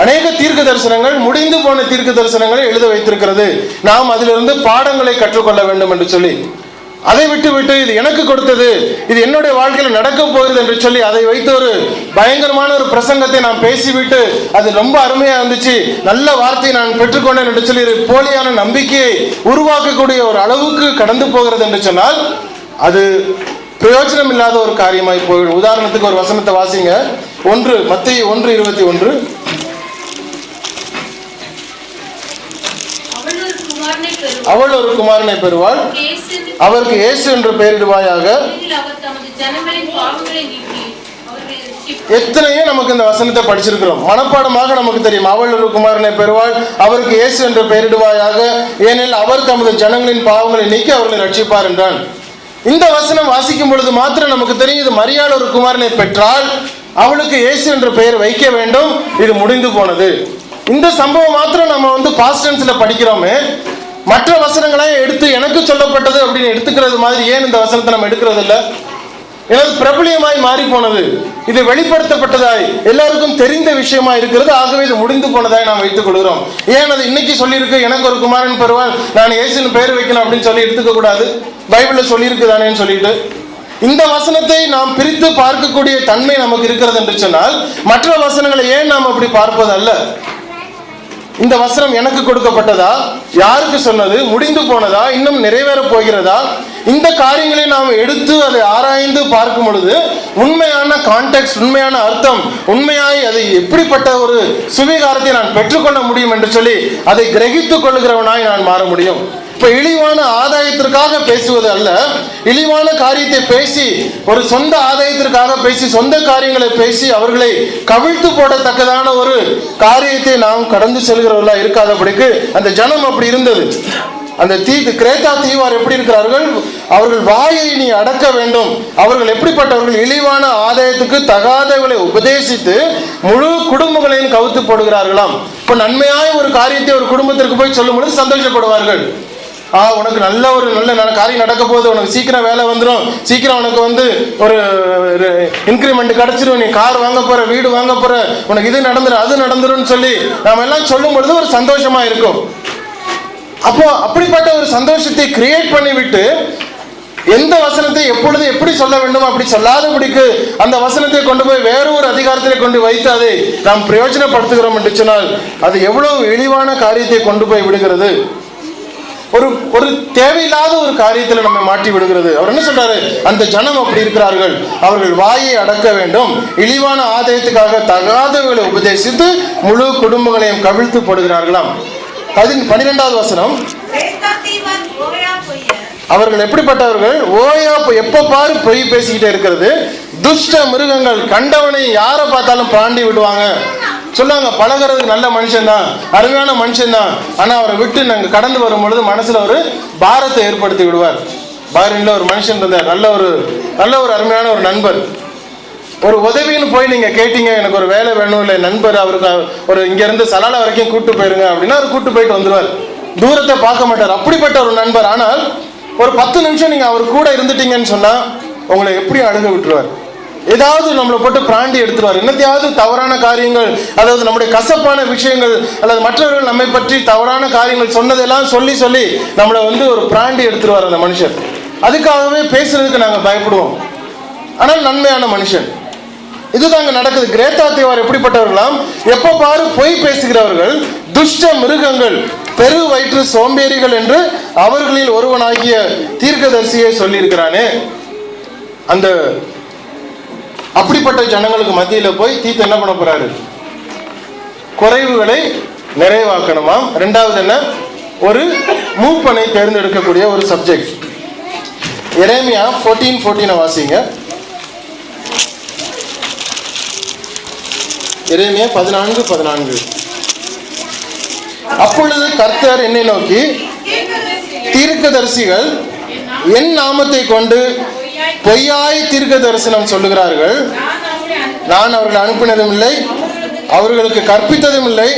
அநேக தீர்க்க தரிசனங்கள் முடிந்து போன தீர்க்க தரிசனங்களை எழுத வைத்திருக்கிறது. நாம் அதிலிருந்து பாடங்களை கற்றுக்கொள்ள வேண்டும் என்று சொல்லி, அதை விட்டு இது எனக்கு கொடுத்தது, இது என்னுடைய வாழ்க்கையில் நடக்க போகிறது என்று சொல்லி அதை வைத்து ஒரு பயங்கரமான ஒரு பிரசங்கத்தை நாம் பேசிவிட்டு அது ரொம்ப அருமையா இருந்துச்சு, நல்ல வார்த்தையை நான் பெற்றுக்கொண்டேன் என்று சொல்லி போலியான நம்பிக்கையை உருவாக்கக்கூடிய ஒரு அளவுக்கு கடந்து போகிறது என்று சொன்னால் அது பிரயோஜனம் இல்லாத ஒரு காரியமாய் போயிடும். உதாரணத்துக்கு ஒரு வசனத்தை வாசிங்க. மத்தேயு 1:21. அவள் ஒரு குமாரனை பெறுவாள், அவருக்கு இயேசு என்று பெயரிடுவாயாக. எத்தனையோ நமக்கு இந்த வசனத்தை படிச்சிருக்கிறோம், மனப்பாடமாக நமக்கு தெரியும். அவள் ஒரு குமாரனை பெறுவாள், அவருக்கு இயேசு என்று பெயரிடுவாயாக, ஏனெனில் அவர் தமது ஜனங்களின் பாவங்களை நீக்கி அவர்களை ரட்சிப்பார் என்றான். இந்த வசனம் வாசிக்கும் பொழுது மாத்திரம் நமக்கு தெரியும், இது மரியாள் ஒரு குமாரனை பெற்றால் அவளுக்கு இயேசு என்ற பெயர் வைக்க வேண்டும், இது முடிந்து போனது. இந்த சம்பவம் மாத்திரம் நம்ம பாஸ்ட் டென்ஸ்ல படிக்கிறோமே, மற்ற வசனங்களை எடுத்து எனக்கு சொல்லப்பட்டது அப்படின்னு எடுத்துக்கிறது மாதிரி ஏன் இந்த வசனத்தை நம்ம எடுக்கிறது இல்லை? எனது பிரபலியமாய் மாறி போனது, இது வெளிப்படுத்தப்பட்டதாய் எல்லாருக்கும் தெரிந்த விஷயமா இருக்கிறது. ஆகவே இது முடிந்து போனதாய் நாம் வைத்துக் கொள்கிறோம். ஏன் அது இன்னைக்கு சொல்லியிருக்கு, எனக்கு ஒரு குமாரன் பெறுவான், நான் இயேசுன்னு பெயர் வைக்கணும் அப்படின்னு சொல்லி எடுத்துக்க கூடாது, பைபிள்ல சொல்லியிருக்குதானேன்னு சொல்லிட்டு. இந்த வசனத்தை நாம் பிரித்து பார்க்கக்கூடிய தன்மை நமக்கு இருக்கிறது என்று சொன்னால் மற்ற வசனங்களை ஏன் நாம் அப்படி பார்ப்பது அல்ல. இந்த வசனம் எனக்கு கொடுக்கப்பட்டதா, யாருக்கு சொன்னது, முடிந்து போனதா, இன்னும் நிறைவேற போகிறதா, இந்த காரியங்களை நாம் எடுத்து அதை ஆராய்ந்து பார்க்கும் பொழுது உண்மையான கான்டெக்ட், உண்மையான அர்த்தம், உண்மையாய் அது எப்படிப்பட்ட ஒரு சுவீகாரத்தை நான் பெற்றுக்கொள்ள முடியும் என்று சொல்லி அதை கிரகித்துக் கொள்கிறவனாய் நான் மாற முடியும். இப்ப இழிவான ஆதாயத்திற்காக பேசுவது அல்ல, இழிவான காரியத்தை பேசி ஒரு சொந்த ஆதாயத்திற்காக பேசி சொந்த காரியங்களை பேசி அவர்களை கவிழ்த்து போடத்தக்கதான ஒரு காரியத்தை நாம் கடந்து செல்கிறவர்களா இருக்காதபடிக்கு அந்த ஜனம் அப்படி இருந்தது. அந்த கிரேத்தா தீவார் எப்படி இருக்கிறார்கள், அவர்கள் வாயை நீ அடக்க வேண்டும். அவர்கள் எப்படிப்பட்டவர்கள், இழிவான ஆதாயத்துக்கு தகாதவர்களை உபதேசித்து முழு குடும்பங்களையும் கவுத்து போடுகிறார்களாம். இப்ப நன்மையாய் ஒரு காரியத்தை ஒரு குடும்பத்திற்கு போய் சொல்லும் பொழுது சந்தோஷப்படுவார்கள். உனக்கு நல்ல காரியம் நடக்க போகுது, உனக்கு சீக்கிரம் வேலை வந்துடும், சீக்கிரம் உனக்கு ஒரு இன்கிரிமெண்ட் கிடைச்சிடும், நீ கார் வாங்க போற, வீடு வாங்க போற, உனக்கு இது நடந்துடும் அது நடந்துடும் சொல்லி நாம எல்லாம் சொல்லும் பொழுது ஒரு சந்தோஷமா இருக்கும். அப்போ அப்படிப்பட்ட ஒரு சந்தோஷத்தை கிரியேட் பண்ணிவிட்டு எந்த வசனத்தை எப்பொழுது எப்படி சொல்ல வேண்டும் அப்படி சொல்லாதபடிக்கு அந்த வசனத்தை கொண்டு போய் வேற ஒரு அதிகாரத்திலே கொண்டு வைத்து அதை நாம் பிரயோஜனப்படுத்துகிறோம் என்று சொன்னால் அது எவ்வளவு இழிவான காரியத்தை கொண்டு போய் விடுகிறது. ஒரு தேவையில்லாத ஒரு காரியத்தில் நம்ம மாற்றி விடுகிறது. அவர் என்ன சொல்றாரு, அந்த ஜனம் அப்படி இருக்கிறார்கள், அவர்கள் வாயை அடக்க வேண்டும், இழிவான ஆதாயத்துக்காக தகாதவர்களை உபதேசித்து முழு குடும்பங்களையும் கவிழ்த்து போடுகிறார்களாம். 12வது வசனம், அவர்கள் எப்படிப்பட்டவர்கள், ஓயா எப்ப பாரு பொய் பேசிக்கிட்டே இருக்கிறது, துஷ்ட மிருகங்கள், கண்டவனை யாரை பார்த்தாலும் பாண்டி விடுவாங்க. சொல்லுவாங்க பழகிறதுக்கு நல்ல மனுஷன் தான், அருமையான மனுஷன் தான், ஆனா அவரை விட்டு நாங்கள் கடந்து வரும் பொழுது மனசுல ஒரு பாரத்தை ஏற்படுத்தி விடுவார். பாரின்ல ஒரு மனுஷன் இருந்தார், நல்ல ஒரு அருமையான ஒரு நண்பர். ஒரு உதவின்னு போய் நீங்க கேட்டீங்க, எனக்கு ஒரு வேலை வேணும், இல்லை நண்பர் அவருக்கு ஒரு இங்க இருந்து சலால வரைக்கும் கூட்டு போயிருங்க அப்படின்னா அவர் கூட்டு போயிட்டு வந்துருவார், தூரத்தை பார்க்க மாட்டார். அப்படிப்பட்ட ஒரு நண்பர். ஆனால் ஒரு 10 நிமிஷம் நீங்க அவர் கூட இருந்துட்டீங்கன்னு சொன்னா உங்களை எப்படி அழுக விட்டுருவார், ஏதாவது நம்மளை போட்டு பிராண்டி எடுத்துருவார், என்னத்தையாவது தவறான காரியங்கள், அதாவது நம்முடைய கசப்பான விஷயங்கள் அல்லது மற்றவர்கள் நம்மை பற்றி தவறான காரியங்கள் சொன்னதெல்லாம் சொல்லி சொல்லி நம்மளை ஒரு பிராண்டி எடுத்துருவார் அந்த மனுஷன். அதுக்காகவே பேசுறதுக்கு நாங்கள் பயப்படுவோம். ஆனால் நன்மையான மனுஷன். இதுதாங்க நடக்குது. கிரேத்தா தீவார் எப்படிப்பட்டவர்களாம்? எப்ப பாரு பொய் பேசுகிறவர்கள், துஷ்ட மிருகங்கள், பெரு வயிற்று சோம்பேறிகள் என்று அவர்களில் ஒருவனாகிய தீர்க்கதரிசியை சொல்லியிருக்கிறானே. அந்த அப்படிப்பட்ட ஜனங்களுக்கு மத்தியில போய் தீத்து என்ன பண்ண போறாரு? குறைவுகளை நிறைவாக்கணுமாம். ரெண்டாவது என்ன? ஒரு மூப்பனை தேர்ந்தெடுக்கக்கூடிய ஒரு சப்ஜெக்ட். எரேமியா 14:14 வாசிங்க. எரேமியா 14:14. அப்பொழுது கர்த்தர் என்னை நோக்கி, தீர்க்கதரிசிகள் என் நாமத்தை கொண்டு பொய்யாய் தீர்க்க தரிசனம் சொல்லுகிறார்கள். நான் அவர்களை அனுப்பினதும் இல்லை, அவர்களுக்கு கற்பித்ததும் இல்லை,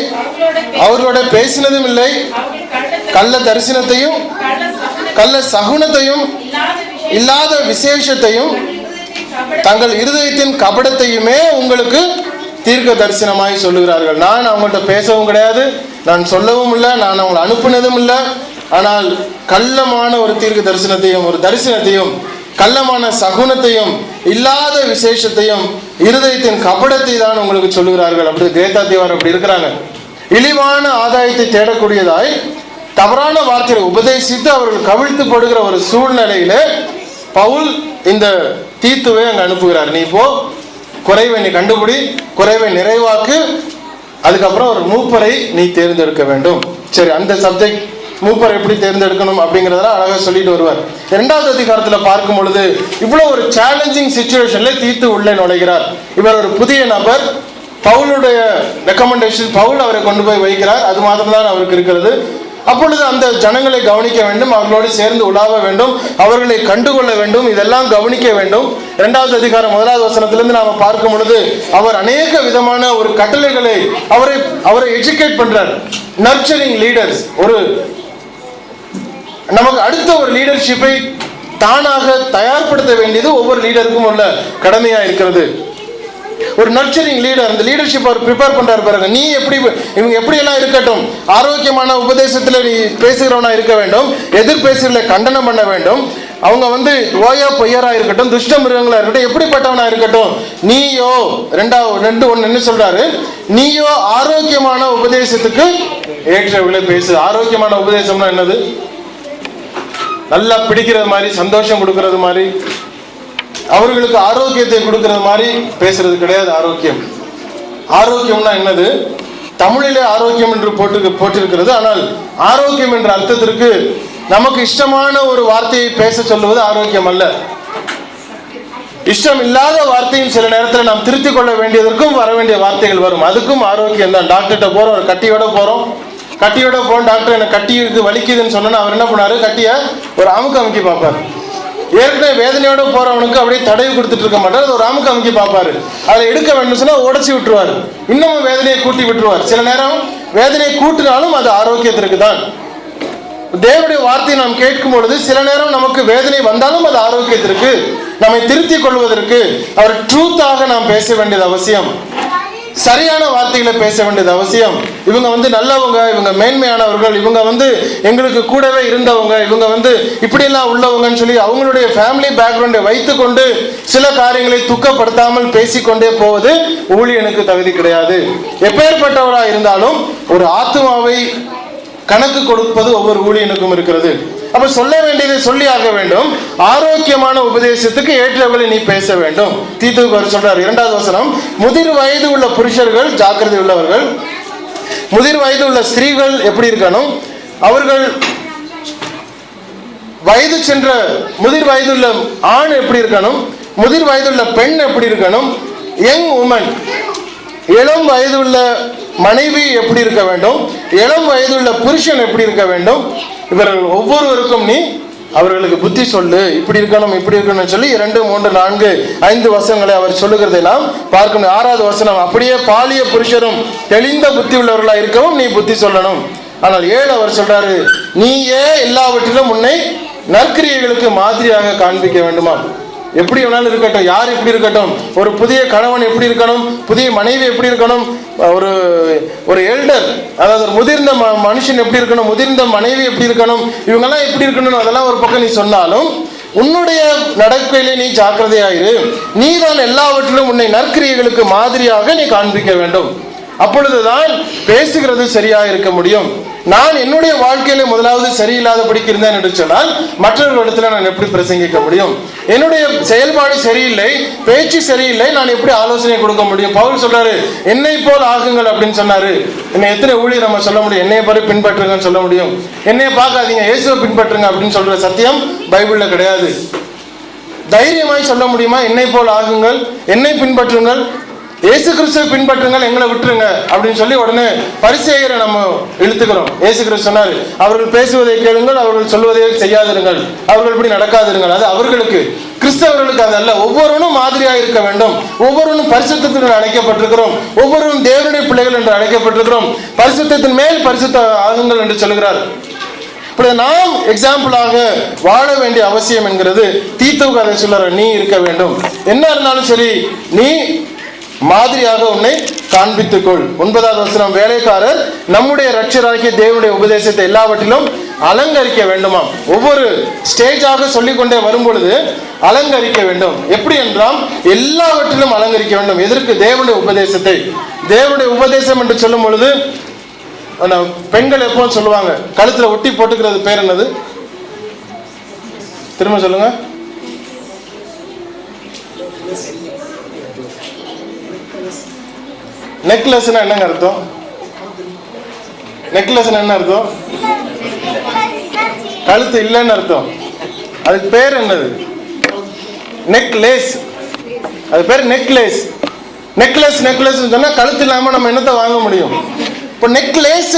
அவர்களோட பேசினதும் இல்லை. கள்ள தரிசனத்தையும் கள்ள சகுனத்தையும் இல்லாத விசேஷத்தையும் தங்கள் இருதயத்தின் கபடத்தையுமே உங்களுக்கு தீர்க்க தரிசனமாய் சொல்லுகிறார்கள். நான் அவங்கள்ட்ட பேசவும் கிடையாது, நான் சொல்லவும் இல்லை, நான் அவங்களை அனுப்பினதும் இல்லை. ஆனால் கள்ளமான ஒரு தீர்க்க தரிசனத்தையும் ஒரு தரிசனத்தையும் கள்ளமான சகுனத்தையும் இல்லாத விசேஷத்தையும் இருதயத்தின் கபடத்தை தான் உங்களுக்கு சொல்லுகிறார்கள். அப்படி கிரேத்தா தீவார் அப்படி இருக்கிறாங்க. இழிவான ஆதாயத்தை தேடக்கூடியதாய் தவறான வார்த்தையை உபதேசித்து அவர்கள் கவிழ்த்து படுகிற ஒரு சூழ்நிலையில பவுல் இந்த தீத்துவை அங்க அனுப்புகிறார். நீ போ, குறைவை நீ கண்டுபிடி, குறைவை நிறைவாக்கு, அதுக்கப்புறம் ஒரு மூப்பரை நீ தேர்ந்தெடுக்க வேண்டும். சரி, அந்த சப்ஜெக்ட் மூப்பர் எப்படி தேர்ந்தெடுக்கணும் அப்படிங்கிறதெல்லாம் அழகா சொல்லிட்டு வருவார். 2வது அதிகாரத்துல பார்க்கும் பொழுது இவ்வளவு ஒரு சேலஞ்சிங் சிச்சுவேஷன்ல தீத்து உள்ளே நுழைகிறார். இவர் ஒரு புதிய நபர். பவுலுடைய ரெக்கமெண்டேஷன், பவுல் அவரை கொண்டு போய் வைக்கிறார். அது மாத்திரம்தான் அவருக்கு இருக்கிறது. அப்பொழுது அந்த ஜனங்களை கவனிக்க வேண்டும், அவர்களோடு சேர்ந்து உலாவ வேண்டும், அவர்களை கண்டுகொள்ள வேண்டும், இதெல்லாம் கவனிக்க வேண்டும். 2வது அதிகாரம் 1வது வசனத்திலிருந்து நாம பார்க்கும் பொழுது அவர் அநேக விதமான ஒரு கட்டளைகளை அவரை எஜுகேட் பண்றார். நர்ச்சரிங் லீடர்ஸ், ஒரு நமக்கு அடுத்த ஒரு லீடர்ஷிப்பை தானாக தயார்படுத்த வேண்டியது ஒவ்வொரு லீடருக்கும் உள்ள கடமையா இருக்கிறது. ஒரு நர்ச்சரிங் லீடர், அந்த லீடர்ஷிப் அவர் ப்ரிப்பேர் பண்றாரு பாருங்க. நீ எப்படி, இவங்க எப்படி எல்லாம் இருக்கட்டும், ஆரோக்கியமான உபதேசத்துல நீ பேசுகிறவனா இருக்க வேண்டும், எதிர் பேசுகளை கண்டனம் பண்ண வேண்டும். அவங்க ஓயா பொய்யரா இருக்கட்டும், துஷ்ட மிருகங்களா இருக்கட்டும், எப்படிப்பட்டவனா இருக்கட்டும், நீயோ 2:1 என்ன சொல்றாரு? நீயோ ஆரோக்கியமான உபதேசத்துக்கு ஏற்றவர்களே பேசு. ஆரோக்கியமான உபதேசம்னா என்னது? நல்லா பிடிக்கிறது மாதிரி, சந்தோஷம் கொடுக்கறது மாதிரி, அவர்களுக்கு ஆரோக்கியத்தை கொடுக்கறது மாதிரி பேசுறது கிடையாது ஆரோக்கியம். ஆரோக்கியம்னா என்னது? தமிழிலே ஆரோக்கியம் என்று போட்டிருக்கிறது. ஆனால் ஆரோக்கியம் என்ற அர்த்தத்திற்கு நமக்கு இஷ்டமான ஒரு வார்த்தையை பேச சொல்லுவது ஆரோக்கியம் அல்ல. இஷ்டம் இல்லாத வார்த்தையும் சில நேரத்தில் நாம் திருத்திக் கொள்ள வேண்டியதற்கும் வர வேண்டிய வார்த்தைகள் வரும். அதுக்கும் ஆரோக்கியம் தான். டாக்டர்கிட்ட போறோம், ஒரு கட்டியோட போறோம், டாக்டர் எனக்கு கட்டி இருக்கு, வலிக்குதுன்னு சொன்னா அவர் என்ன பண்ணாரு? கட்டிய ஒரு அமுக்கி பார்ப்பார். ஏற்கனவே வேதனையோட போறவனுக்கு அப்படியே தடவி கொடுத்துட்டு இருக்க மாட்டார், அது ஒரு அமுக்கி பார்ப்பாரு. அதை எடுக்க வேண்டும் சொன்னா உடைச்சி விட்டுருவார், இன்னமும் வேதனையை கூட்டி விட்டுருவார். சில நேரம் வேதனையை கூட்டினாலும் அது ஆரோக்கியத்திற்கு தான். தேவனுடைய வார்த்தையை நாம் கேட்கும் பொழுது சில நேரம் நமக்கு வேதனை வந்தாலும் அது ஆரோக்கியத்திற்கு, நம்மை திருத்திக் கொள்வதற்கு அவர் ட்ரூத்தாக நாம் பேச வேண்டியது அவசியம். சரியான வார்த்தைகளை பேச வேண்டியது அவசியம். இவங்க நல்லவங்க, இவங்க மேன்மையானவர்கள், இவங்க எங்களுக்கு கூடவே இருந்தவங்க, இவங்க இப்படியெல்லாம் உள்ளவங்கன்னு சொல்லி அவங்களுடைய ஃபேமிலி பேக்ரவுண்டை வைத்துக்கொண்டு சில காரியங்களை துக்கப்படுத்தாமல் பேசிக்கொண்டே போவது ஊழியனுக்கு தகுதி கிடையாது. எப்பேற்பட்டவராக இருந்தாலும் ஒரு ஆத்துமாவை கணக்கு கொடுப்பது ஒவ்வொரு ஊழியனுக்கும் இருக்கிறது. அப்ப சொல்ல வேண்டியதை சொல்லி ஆக வேண்டும். ஆரோக்கியமான உபதேசத்துக்கு ஏற்றவர்களை நீ பேச வேண்டும். தீத்துவுக்கு அவர் சொல்றார் 2வது வசனம், முதிர் வயது உள்ள புருஷர்கள் ஜாக்கிரதை உள்ளவர்கள், முதிர் வயது உள்ள ஸ்திரீகள் எப்படி இருக்கணும், அவர்கள் வயது சென்ற முதிர் வயதுள்ள ஆண் எப்படி இருக்கணும், முதிர் வயதுள்ள பெண் எப்படி இருக்கணும், யங் உமன் இளம் வயதுள்ள மனைவி எப்படி இருக்க வேண்டும், இளம் வயதுள்ள புருஷன் எப்படி இருக்க வேண்டும், இவர்கள் ஒவ்வொருவருக்கும் நீ அவர்களுக்கு புத்தி சொல்லு, இப்படி இருக்கணும் இப்படி இருக்கணும்னு சொல்லி 2, 3, 4, 5 வசனங்களை அவர் சொல்லுகிறதை நாம் பார்க்கணும். 6வது வசனம், அப்படியே பாலிய புருஷரும் தெளிந்த புத்தி உள்ளவர்களா இருக்கவும் நீ புத்தி சொல்லணும். ஆனால் 7 அவர் சொல்றாரு, நீயே எல்லாவற்றிலும் உன்னை நற்கிரியைகளுக்கு மாதிரியாக காண்பிக்க வேண்டுமா. எப்படி வேணாலும் இருக்கட்டும், யார் எப்படி இருக்கட்டும், ஒரு புதிய கணவன் எப்படி இருக்கணும், புதிய மனைவி எப்படி இருக்கணும், ஒரு எல்டர் அதாவது ஒரு முதிர்ந்த மனுஷன் எப்படி இருக்கணும், முதிர்ந்த மனைவி எப்படி இருக்கணும், இவங்கெல்லாம் எப்படி இருக்கணும், அதெல்லாம் ஒரு பக்கம் நீ சொன்னாலும் உன்னுடைய நடக்கையிலே நீ ஜாக்கிரதையாயிரு, நீதான் எல்லாவற்றிலும் உன்னை நற்கிரியைகளுக்கு மாதிரியாக நீ காண்பிக்க வேண்டும். அப்பொழுதுதான் பேசுகிறது சரியா இருக்க முடியும். நான் என்னுடைய வாழ்க்கையில முதலாவது சரியில்லாதபடிக்கு இருந்தேன் என்று சொன்னால் மற்றவர்களிடத்துல நான் எப்படி பிரசங்கிக்க முடியும்? என்னுடைய செயல்பாடு சரியில்லை, பேச்சு சரியில்லை, நான் எப்படி ஆலோசனை கொடுக்க முடியும்? பவுல் சொல்றாரு, என்னை போல் ஆகுங்கள் அப்படின்னு சொன்னாரு. என்னை எத்தனை ஊழியர் நம்ம சொல்ல முடியும்? என்னைய பாரு பின்பற்றுங்கன்னு சொல்ல முடியும். என்னைய பார்க்காதீங்க, இயேசுவை பின்பற்றுங்க அப்படின்னு சொல்ற சத்தியம் பைபிள்ல கிடையாது. தைரியமாய் சொல்ல முடியுமா? என்னை போல் ஆகுங்கள், என்னை பின்பற்றுங்கள், இயேசு கிறிஸ்துவை பின்பற்றுங்கள், எங்களை விட்டுருங்க அப்படின்னு சொல்லி உடனே பரிசேயரை நம்ம இழுத்துக்கிறோம். இயேசு கிறிஸ்து சொன்னார், அவர்கள் பேசுவதை கேளுங்கள், அவர்கள் சொல்வதை செய்யாதிருங்கள், அவர்கள் இப்படி நடக்காதிருங்கள். அது அவர்களுக்கு, கிறிஸ்தவர்களுக்கு அது அல்ல. ஒவ்வொருவனும் மாதிரியாக இருக்க வேண்டும். ஒவ்வொருவனும் பரிசுத்தத்திற்கு அழைக்கப்பட்டிருக்கிறோம். ஒவ்வொருவரும் தேவனுடைய பிள்ளைகள் என்று அழைக்கப்பட்டிருக்கிறோம். பரிசுத்தத்தின் மேல் பரிசுத்த ஆகுங்கள் என்று சொல்கிறார். இப்படி நாம் எக்ஸாம்பிளாக வாழ வேண்டிய அவசியம் என்கிறது தீத்துவுக்கு அதை சொல்ற, நீ இருக்க வேண்டும். என்ன இருந்தாலும் சரி, நீ மாதிரியாக உன்னை காண்பித்துக்கொள். 9வது வசனம், வேலைக்காரர் நம்முடைய இரட்சகராகிய தேவனுடைய உபதேசத்தை எல்லாவற்றிலும் அலங்கரிக்க வேண்டுமாம். ஒவ்வொரு ஸ்டேஜாக சொல்லிக்கொண்டே வரும் பொழுது அலங்கரிக்க வேண்டும். எப்படி என்றால் எல்லாவற்றிலும் அலங்கரிக்க வேண்டும். எதற்கு? தேவனுடைய உபதேசத்தை. தேவனுடைய உபதேசம் என்று சொல்லும் பொழுது பெண்கள் எப்போ சொல்லுவாங்க, கழுத்துல ஒட்டி போட்டுக்கிறது பேர் என்னது? திரும்ப சொல்லுங்க. நெக்லஸ்னா என்னங்க அர்த்தம்? நெக்லஸ்னா என்ன அர்த்தம்? கழுத்து இல்லைன்னு அர்த்தம். அதுக்கு பேர் என்னது? நெக்லேஸ். அது பேர் நெக்லேஸ். நெக்லஸ் நெக்லஸ் சொன்னா கழுத்து இல்லாம நம்ம என்னத்தை வாங்க முடியும்? இப்போ நெக்லேஸ்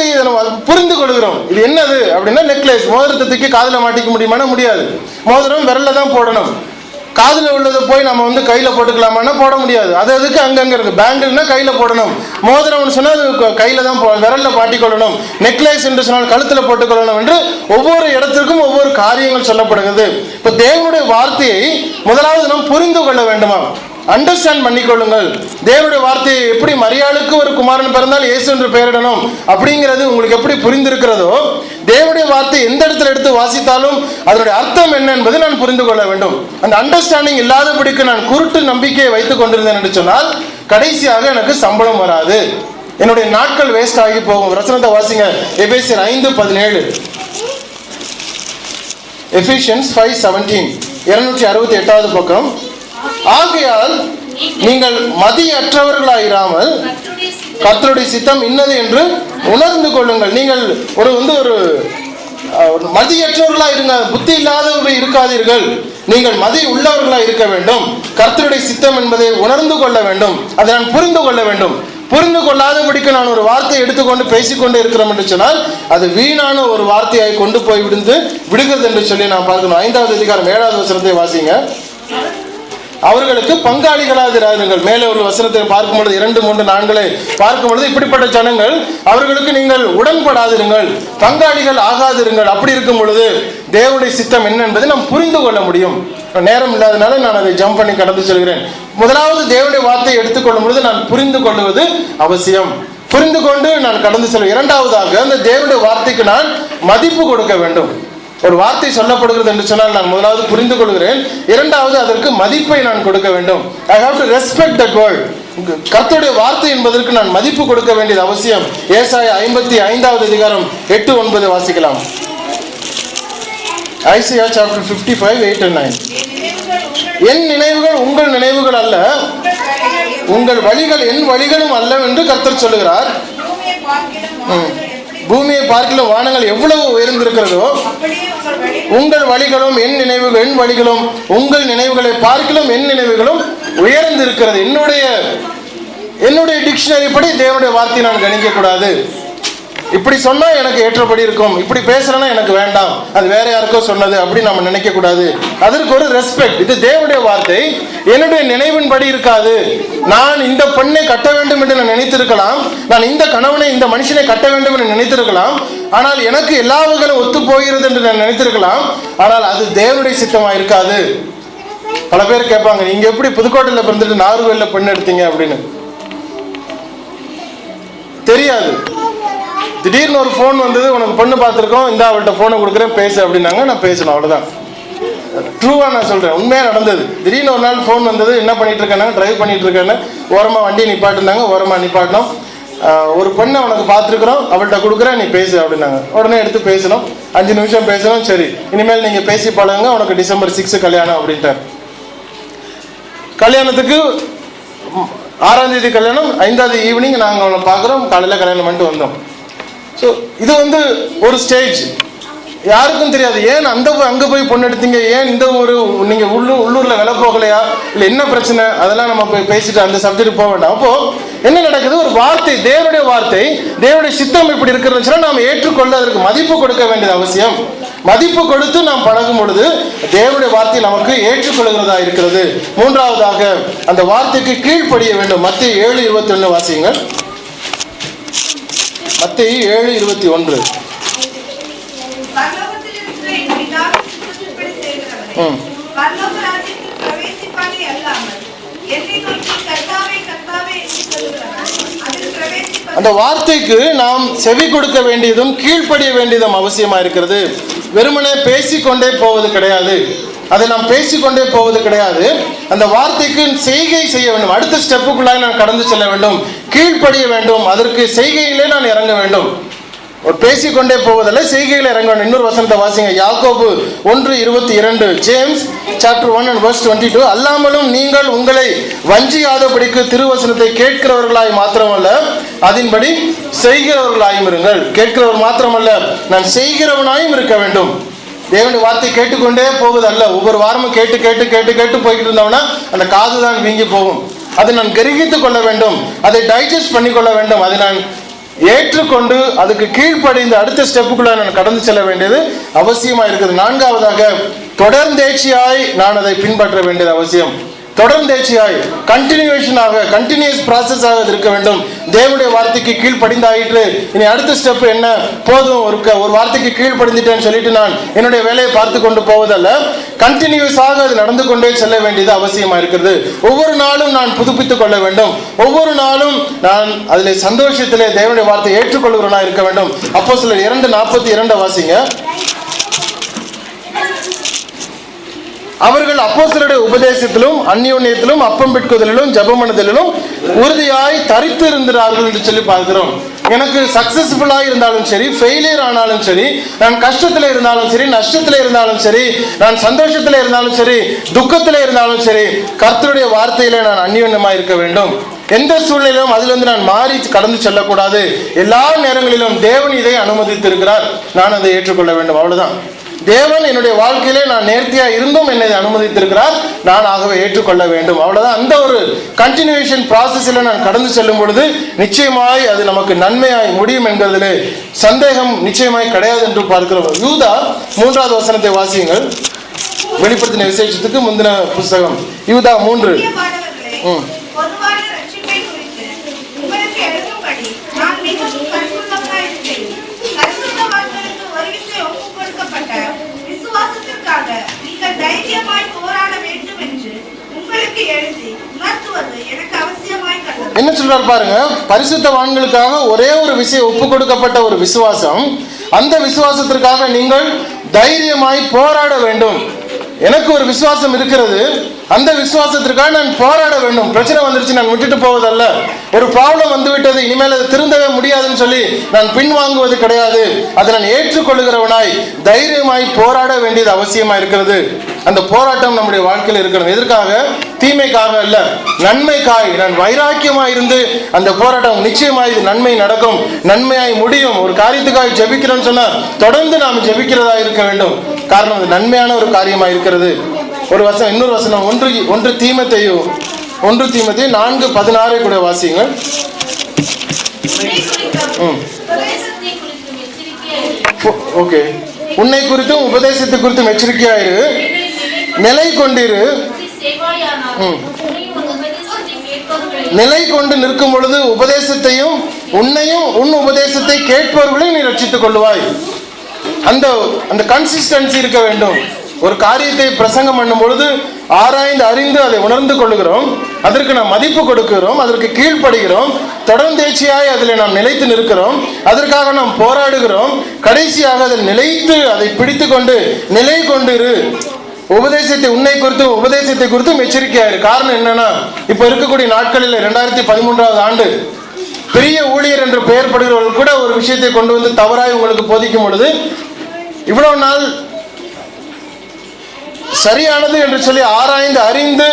புரிந்து கொள்கிறோம். இது என்னது அப்படின்னா நெக்லேஸ். மோதிரத்தை தூக்கி காதுல மாட்டிக்க முடியுமானா முடியாது. மோதிரம் விரல்ல தான் போடணும். காதுல உள்ளதை போய் நம்ம கையில போட்டுக்கலாமான்னா போட முடியாது. அது அதுக்கு அங்கங்க இருக்கு. பேங்கிள்னா கையில போடணும். மோதிரம் சொன்னா அது கையில தான் விரல்ல மாட்டிக்கொள்ளணும். நெக்லேஸ் என்று சொன்னால் கழுத்துல போட்டுக்கொள்ளணும் என்று ஒவ்வொரு இடத்திற்கும் ஒவ்வொரு காரியங்கள் சொல்லப்படுகிறது. இப்ப தேவனுடைய வார்த்தையை முதலாவது நாம் புரிந்து கொள்ள வேண்டுமா? அண்டர்ஸ்டாண்ட் பண்ணிக்கொள்ளுங்கள். தேவனுடைய வார்த்தையை எப்படி மரியாளுக்கு ஒரு குமாரன் பிறந்தால் இயேசு என்று பெயரிடணும் அப்படிங்கிறது உங்களுக்கு எப்படி புரிந்திருக்கிறதோ, தேவனுடைய வார்த்தை எந்த இடத்துல எடுத்து வாசித்தாலும் அதனுடைய அர்த்தம் என்ன என்பதை நான் புரிந்து கொள்ள வேண்டும். அந்த அண்டர்ஸ்டாண்டிங் இல்லாதபடிக்கு நான் குருட்டு நம்பிக்கையை வைத்துக் கொண்டிருந்தேன் என்று சொன்னால் கடைசியாக எனக்கு சம்பளம் வராது, என்னுடைய நாட்கள் வேஸ்ட் ஆகி போகும். வசனத்தை வாசிங்க. எபேசியர் 5:17. எபிஷியன்ஸ் 5:17, 268வது பக்கம். ஆகையால் நீங்கள் மதியற்றவர்களாயிராமல் கர்த்தருடைய சித்தம் இன்னது என்று உணர்ந்து கொள்ளுங்கள். நீங்கள் ஒரு மதியற்றவர்களாக இருங்க, புத்தி இல்லாதவர்கள் இருக்காதீர்கள். நீங்கள் மதி உள்ளவர்களாக இருக்க வேண்டும். கர்த்தருடைய சித்தம் என்பதை உணர்ந்து கொள்ள வேண்டும். அதை நான் புரிந்து கொள்ள வேண்டும். புரிந்து கொள்ளாதபடிக்கு நான் ஒரு வார்த்தையை எடுத்துக்கொண்டு பேசிக்கொண்டு இருக்கிறோம் என்று சொன்னால் அது வீணான ஒரு வார்த்தையை கொண்டு போய் விடுகிறது என்று சொல்லி நான் பார்க்கணும். 5வது அதிகாரம் 7வது வசனத்தை வாசிங்க. அவர்களுக்கு பங்காளிகளாகிறார்கள். மேலே ஒரு வசனத்தை பார்க்கும்பொழுது 2, 3, 4 பார்க்கும்பொழுது இப்படிப்பட்ட ஜனங்கள் அவர்களுக்கு நீங்கள் உடன்படாதிருங்கள், பங்காளிகள் ஆகாதிருங்கள். அப்படி இருக்கும் பொழுது தேவனுடைய சித்தம் என்ன என்பதை நாம் புரிந்து கொள்ள முடியும். நேரம் இல்லாதனால நான் அதை ஜம்ப் பண்ணி கடந்து செல்கிறேன். முதலாவது தேவனுடைய வார்த்தையை எடுத்துக்கொள்ளும் பொழுது நான் புரிந்து கொள்வது அவசியம். புரிந்து கொண்டு நான் கடந்து செல்வேன். இரண்டாவதாக அந்த தேவனுடைய வார்த்தைக்கு நான் மதிப்பு கொடுக்க வேண்டும். ஒரு வார்த்தை சொல்லப்படுகிறது என்று சொன்னால் நான் முதலாவது புரிந்து கொள்கிறேன். இரண்டாவது அதற்கு மதிப்பை நான் கொடுக்க வேண்டும். I have to respect that word. கர்த்தருடைய வார்த்தை என்பதற்கு நான் மதிப்பு கொடுக்க வேண்டியது அவசியம். ஏசாயா 55வது அதிகாரம் 8, 9 வாசிக்கலாம். Isaiah chapter 55, 8 and 9. என் நினைவுகள் உங்கள் நினைவுகள் அல்ல, உங்கள் வழிகள் என் வழிகளும் அல்ல என்று கர்த்தர் சொல்லுகிறார். பூமியை பார்க்கிலும் வானங்கள் எவ்வளவு உயர்ந்திருக்கிறதோ உங்கள் வழிகளும் என் நினைவுகள், என் வழிகளும் உங்கள் நினைவுகளை பார்க்கிலும் என் நினைவுகளும் உயர்ந்திருக்கிறது. என்னுடைய டிக்ஷனரி படி தேவனுடைய வார்த்தையை நான் கணிக்க கூடாது. இப்படி சொன்னா எனக்கு ஏற்றபடி இருக்கும், இப்படி பேசுறேன்னா எனக்கு வேண்டாம், அது வேற யாருக்கோ சொன்னது அப்படி நம்ம நினைக்க கூடாது. அதற்கு ஒரு ரெஸ்பெக்ட். இது தேவனுடைய வார்த்தை, என்னுடைய நினைவின்படி இருக்காது. நான் இந்த பெண்ணை கட்ட வேண்டும் என்று நான் நினைத்திருக்கலாம், நான் இந்த கணவனை இந்த மனுஷனை கட்ட வேண்டும் என்று நினைத்திருக்கலாம், ஆனால் எனக்கு எல்லா வகையிலும் ஒத்து போகிறது என்று நான் நினைத்திருக்கலாம். ஆனால் அது தேவனுடைய சித்தமா இருக்காது. பல பேர் கேட்பாங்க, நீங்க எப்படி புதுக்கோட்டையில பிறந்துட்டு நாகர்கோயில்ல பெண் எடுத்தீங்க அப்படின்னு. தெரியாது. திடீர்னு ஒரு ஃபோன் வந்தது, உனக்கு பொண்ணு பார்த்துருக்கோம், இந்த அவள்கிட்ட ஃபோனை கொடுக்குறேன் பேசு அப்படின்னாங்க. நான் பேசணும், அவ்வளோதான். ட்ரூவாக நான் சொல்கிறேன், உண்மையாக நடந்தது. திடீர்னு ஒரு நாள் ஃபோன் வந்தது, என்ன பண்ணிட்டு இருக்கேன்னா டிரைவ் பண்ணிட்டு இருக்கேன்னு. ஓரமாக வண்டியை நிப்பாட்டிருந்தாங்க, ஓரமாக நிப்பாட்டினோம். ஒரு பெண்ணை உனக்கு பார்த்துருக்குறோம், அவள்கிட்ட கொடுக்குறேன், நீ பேசு அப்படின்னாங்க. உடனே எடுத்து பேசணும், 5 நிமிஷம் பேசணும். சரி, இனிமேல் நீங்கள் பேசி பழகுங்க, உனக்கு December 6 கல்யாணம் அப்படின்ட்டார். கல்யாணத்துக்கு 6ஆம் தேதி கல்யாணம், 5ஆம் தேதி ஈவினிங் நாங்கள் அவனை பார்க்குறோம், காலையில் கல்யாணம் பண்ணிட்டு வந்தோம். ஸோ இது ஒரு ஸ்டேஜ், யாருக்கும் தெரியாது. ஏன் அங்கே போய் பொண்ணு எடுத்தீங்க, ஏன் இந்த ஒரு நீங்கள் உள்ளூரில் விலை போகலையா, இல்லை என்ன பிரச்சனை, அதெல்லாம் நம்ம போய் பேசிட்டு அந்த சப்ஜெக்ட் போக வேண்டாம். அப்போ என்ன நடக்குது, ஒரு வார்த்தை, தேவனுடைய வார்த்தை, தேவனுடைய சித்தம் இப்படி இருக்கிறதுனா நாம் ஏற்றுக்கொண்டு அதற்கு மதிப்பு கொடுக்க வேண்டியது அவசியம். மதிப்பு கொடுத்து நாம் பழகும் பொழுது தேவனுடைய வார்த்தை நமக்கு ஏற்றுக்கொள்கிறதா இருக்கிறது. மூன்றாவதாக அந்த வார்த்தைக்கு கீழ்ப்படிய வேண்டும். மத்தேயு 7:21 வாசியுங்கள். மத்தேயு 7:21. பரலோகத்தில் இருக்கிற என் பிதாவின் சித்தத்தின்படி செய்கிறவனே, பரலோக ராஜ்யத்தில் பிரவேசிப்பானே அல்லாமல் என்னை நோக்கி கர்த்தாவே கர்த்தாவே என்று சொல்லுகிறவன் அதில் பிரவேசிப்பது. அந்த வார்த்தைக்கு நாம் செவி கொடுக்க வேண்டியதும் கீழ்ப்படிய வேண்டியதும் அவசியமா இருக்கிறது. வெறுமனே பேசிக்கொண்டே போவது கிடையாது, அதை நாம் பேசிக்கொண்டே போவது கிடையாது. அந்த வார்த்தைக்கு செய்கை செய்ய வேண்டும். அடுத்த ஸ்டெப்புக்குள்ளாக நான் கடந்து செல்ல வேண்டும், கீழ்ப்படிய வேண்டும், அதற்கு செய்கையிலே நான் இறங்க வேண்டும். ஒரு பேசிக்கொண்டே போவதில்லை, செய்கையில் இறங்க வேண்டும். இன்னொரு வசனத்தை வாசிங்க, யாக்கோபு 1:22. James chapter 1:22. அல்லாமலும் நீங்கள் உங்களை வஞ்சியாதபடிக்கு திருவசனத்தை கேட்கிறவர்களாய் மாத்திரமல்ல, அதின்படி செய்கிறவர்களாயும் இருங்கள். கேட்கிறவர் மாத்திரமல்ல, நான் செய்கிறவனாயும் இருக்க வேண்டும். தேவனுடைய வார்த்தை கேட்டுக்கொண்டே போவதல்ல. ஒவ்வொரு வாரமும் கேட்டு கேட்டு கேட்டு கேட்டு போய்கிட்டு இருந்தோம்னா அந்த காது தான் வீங்கி போகும். அதை நான் கிரகித்து கொள்ள வேண்டும், அதை டைஜஸ்ட் பண்ணிக்கொள்ள வேண்டும், அதை நான் ஏற்றுக்கொண்டு அதுக்கு கீழ்ப்படிந்து அடுத்த ஸ்டெப்புக்குள்ள நான் கடந்து செல்ல வேண்டியது அவசியமா இருக்குது. நான்காவதாக தொடர்ந்தேர்ச்சியாய் நான் அதை பின்பற்ற வேண்டியது அவசியம். தொடர்ந்தேர்ச்சியாய் கண்டினியூஸ் ப்ராசஸாக இருக்க வேண்டும். தேவனுடைய வார்த்தைக்கு கீழ்ப்படிந்தாயிற்று, இனி அடுத்த ஸ்டெப் என்ன, போதும் ஒரு வார்த்தைக்கு கீழ்ப்படிந்துட்டேன்னு சொல்லிட்டு நான் என்னுடைய வேலையை பார்த்து கொண்டு போவதல்ல, கண்டினியூஸாக அது நடந்து கொண்டே செல்ல வேண்டியது அவசியமா இருக்கிறது. ஒவ்வொரு நாளும் நான் புதுப்பித்துக் கொள்ள வேண்டும், ஒவ்வொரு நாளும் நான் அதில் சந்தோஷத்திலே தேவனுடைய வார்த்தையை ஏற்றுக்கொள்கிறவனாக இருக்க வேண்டும். அப்போஸ்தலர் 2:42 வாசிங்க. அவர்கள் அப்போஸ்தலருடைய உபதேசத்திலும் அந்யோன்யத்திலும் அப்பம் பிட்குதலிலும் ஜெபமனதிலும் உறுதியாய் தரித்து இருந்தார்கள் என்று சொல்லி பார்க்கிறோம். எனக்கு சக்சஸ்ஃபுல்லாக இருந்தாலும் சரி, ஃபெயிலியர் ஆனாலும் சரி, நான் கஷ்டத்தில் இருந்தாலும் சரி, நஷ்டத்தில் இருந்தாலும் சரி, நான் சந்தோஷத்தில் இருந்தாலும் சரி, துக்கத்தில் இருந்தாலும் சரி, கர்த்தருடைய வார்த்தையில நான் அந்யோன்யமாக இருக்க வேண்டும். எந்த சூழ்நிலையிலும் அதிலிருந்து நான் மாறி கடந்து செல்லக்கூடாது. எல்லா நேரங்களிலும் தேவன் இதை அனுமதித்திருக்கிறார், நான் அதை ஏற்றுக்கொள்ள வேண்டும். அவ்வளவுதான். தேவன் என்னுடைய வாழ்க்கையிலே நான் நேர்த்தியா இருந்தும் என்னை அனுமதித்திருக்கிறார், நான் ஆகவே ஏற்றுக்கொள்ள வேண்டும். அவ்வளவுதான். அந்த ஒரு கண்டினியூஷன் ப்ராசஸில் நான் கடந்து செல்லும் பொழுது நிச்சயமாய் அது நமக்கு நன்மையாய் முடியும் என்கிறதிலே சந்தேகம் நிச்சயமாய் கிடையாது என்று பார்க்கிறோம். யூதா 3வது வசனத்தை வாசியுங்கள். வெளிப்படுத்தின விசேஷத்துக்கு முந்தின புஸ்தகம் யூதா 3. பொதுவான ரட்சிப்பை குறித்து உங்களுக்கு எழுதும்படி நான் மிகவும் கருத்துள்ளவனாய் இருக்கிறேன். பரிசுத்தவான்களுக்கு ஒரு விஷயம் ஒப்புக் கொடுக்கப்பட்ட விசுவாசத்திற்காக நீங்கள் தைரியமாய் போராட வேண்டும் என்று உங்களுக்கு எழுதி உணர்த்துவது எனக்கு அவசியமாய் கண்டது. என்ன சொல்றாரு பாருங்க, பரிசுத்தவான்களுக்காக ஒரே ஒரு விஷயம் ஒப்புக் கொடுக்கப்பட்ட ஒரு விசுவாசம், அந்த விசுவாசத்திற்காக நீங்கள் தைரியமாய் போராட வேண்டும். எனக்கு ஒரு விசுவாசம் இருக்கிறது, அந்த விசுவாசத்திற்காக நான் போராட வேண்டும். பிரச்சனை வந்துருச்சு, நான் விட்டுட்டு போவதல்ல. ஒரு ப்ராப்ளம் வந்துவிட்டது, இனிமேல் அது திருந்தவே முடியாதுன்னு சொல்லி நான் பின்வாங்குவது கிடையாது. அதை நான் ஏற்றுக்கொள்கிறவனாய் தைரியமாய் போராட வேண்டியது அவசியமா இருக்கிறது. அந்த போராட்டம் நம்முடைய வாழ்க்கையில் இருக்கணும். எதற்காக? தீமைக்காக அல்ல, நன்மைக்காய். நான் வைராக்கியமாய் இருந்து அந்த போராட்டம் நிச்சயமாய் இது நன்மை நடக்கும், நன்மையாய் முடியும். ஒரு காரியத்துக்காக ஜெபிக்கிறோம்னு சொன்னா தொடர்ந்து நாம் ஜெபிக்கிறதா இருக்க வேண்டும். காரணம் அது நன்மையான ஒரு காரியமாக இருக்கிறது. ஒரு வசனம், இன்னொரு வசனம், 1 தீமோத்தேயு 4:16 கூட வாசிங்க. ஓகே. உன்னை குறித்தும் உபதேசத்தை குறித்தும் எச்சரிக்கையாயிரு, நிலை கொண்டிரு. நிலை கொண்டு நிற்கும் பொழுது உபதேசத்தையும் உன்னையும் உன் உபதேசத்தை கேட்பவர்களையும் நீ ரட்சித்துக் கொள்ளுவாய். அந்த கன்சிஸ்டன்சி இருக்க வேண்டும். ஒரு காரியத்தை பிரசங்கம் பண்ணும் பொழுது ஆராய்ந்து அறிந்து அதை உணர்ந்து கொள்ளுகிறோம், அதற்கு நாம் மதிப்பு கொடுக்கிறோம், அதற்கு கீழ்ப்படுகிறோம், தொடர்ந்தேர்ச்சியாய் அதில் நாம் நிலைத்து நிற்கிறோம், அதற்காக நாம் போராடுகிறோம், கடைசியாக அதில் நிலைத்து அதை பிடித்து கொண்டு நிலை கொண்டிரு. உபதேசத்தை உன்னை குறித்தும் உபதேசத்தை குறித்தும் எச்சரிக்கையாயிரு. காரணம் என்னன்னா, இப்ப இருக்கக்கூடிய நாட்களில் 2013 ஆண்டு பெரிய ஊழியர் என்று பெயர் படுகிறவர்கள் கூட ஒரு விஷயத்தை கொண்டு வந்து தவறாய் உங்களுக்கு போதிக்கும் பொழுது, இவ்வளவு நாள் சரியானது என்று சொல்லி ஆராய்ந்து அறிந்து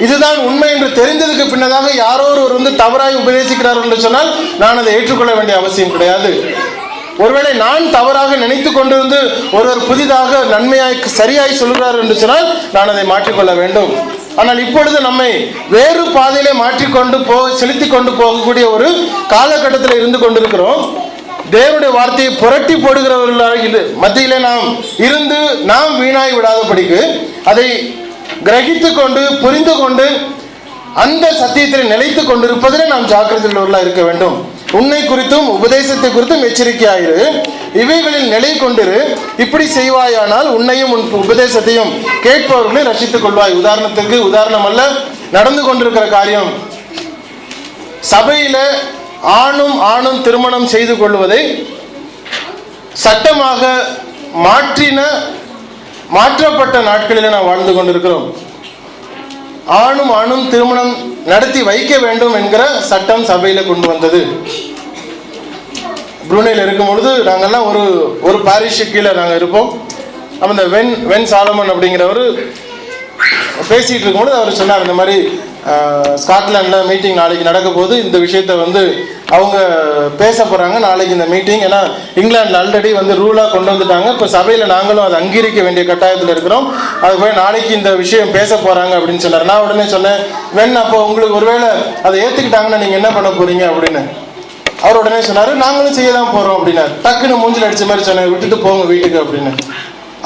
இதுதான் உண்மை என்று தெரிந்ததுக்கு பின்னதாக யாரோ ஒருவர் வந்து தவறாய் உபதேசிக்கிறார் என்று சொன்னால் நான் அதை ஏற்றுக்கொள்ள வேண்டிய அவசியம் கிடையாது. ஒருவேளை நான் தவறாக நினைத்து கொண்டிருந்து ஒருவர் புதிதாக நன்மையாய் சரியாய் சொல்கிறார் என்று சொன்னால் நான் அதை மாற்றிக்கொள்ள வேண்டும். ஆனால் இப்பொழுது நம்மை வேறு பாதையிலே மாற்றிக்கொண்டு செலுத்தி கொண்டு போகக்கூடிய ஒரு காலகட்டத்தில் இருந்து கொண்டிருக்கிறோம். தேவனுடைய வார்த்தையை புரட்டி போடுகிறவர்களாக மத்தியிலே நாம் இருந்து நாம் வீணாய் விடாதபடிக்கு அதை கிரகித்து கொண்டு புரிந்து கொண்டு அந்த சத்தியத்தில் நிலைத்து கொண்டிருப்பதிலே நாம் ஜாக்கிரதையுள்ளவர்களாக இருக்க வேண்டும். உன்னை குறித்தும் உபதேசத்தை குறித்தும் எச்சரிக்கையாயிரு, இவைகளில் நிலை கொண்டிரு. இப்படி செய்வாயானால் உன்னையும் உன் உபதேசத்தையும் கேட்பவர்களை ரட்சித்துக் கொள்வாய். உதாரணம் அல்ல, நடந்து கொண்டிருக்கிற காரியம். சபையில ஆணும் திருமணம் செய்து கொள்வதை சட்டமாக மாற்றப்பட்ட நாட்களில் நாம் வாழ்ந்து கொண்டிருக்கிறோம். ஆணும் திருமணம் நடத்தி வைக்க வேண்டும் என்கிற சட்டம் சபையில கொண்டு வந்தது. புரூனேல இருக்கும் பொழுது நாங்கெல்லாம் ஒரு பாரிஷு கீழே நாங்கள் இருப்போம். அந்த வென் சாலமன் அப்படிங்கிறவர் பேசிட்டு இருக்கும்போது அவர் சொன்னார், இந்த மாதிரி ஸ்காட்லாண்டில் மீட்டிங் நாளைக்கு நடக்க போது இந்த விஷயத்த வந்து அவங்க பேச போகிறாங்க நாளைக்கு இந்த மீட்டிங். ஏன்னா இங்கிலாண்டில் ஆல்ரெடி வந்து ரூலாக கொண்டு வந்துட்டாங்க. இப்போ சபையில் நாங்களும் அதை அங்கீகரிக்க வேண்டிய கட்டாயத்தில் இருக்கிறோம். அது போய் நாளைக்கு இந்த விஷயம் பேச போகிறாங்க அப்படின்னு சொன்னார். நான் உடனே சொன்னேன், அப்போ உங்களுக்கு ஒருவேளை அதை ஏற்றுக்கிட்டாங்கன்னா நீங்கள் என்ன பண்ண போகிறீங்க அப்படின்னு. அவர் உடனே சொன்னார், நாங்களும் செய்ய தான் போகிறோம் அப்படின்னாரு. டக்குன்னு மூஞ்சில் அடித்த மாதிரி சொன்னேன், விட்டுட்டு போங்க வீட்டுக்கு அப்படின்னு.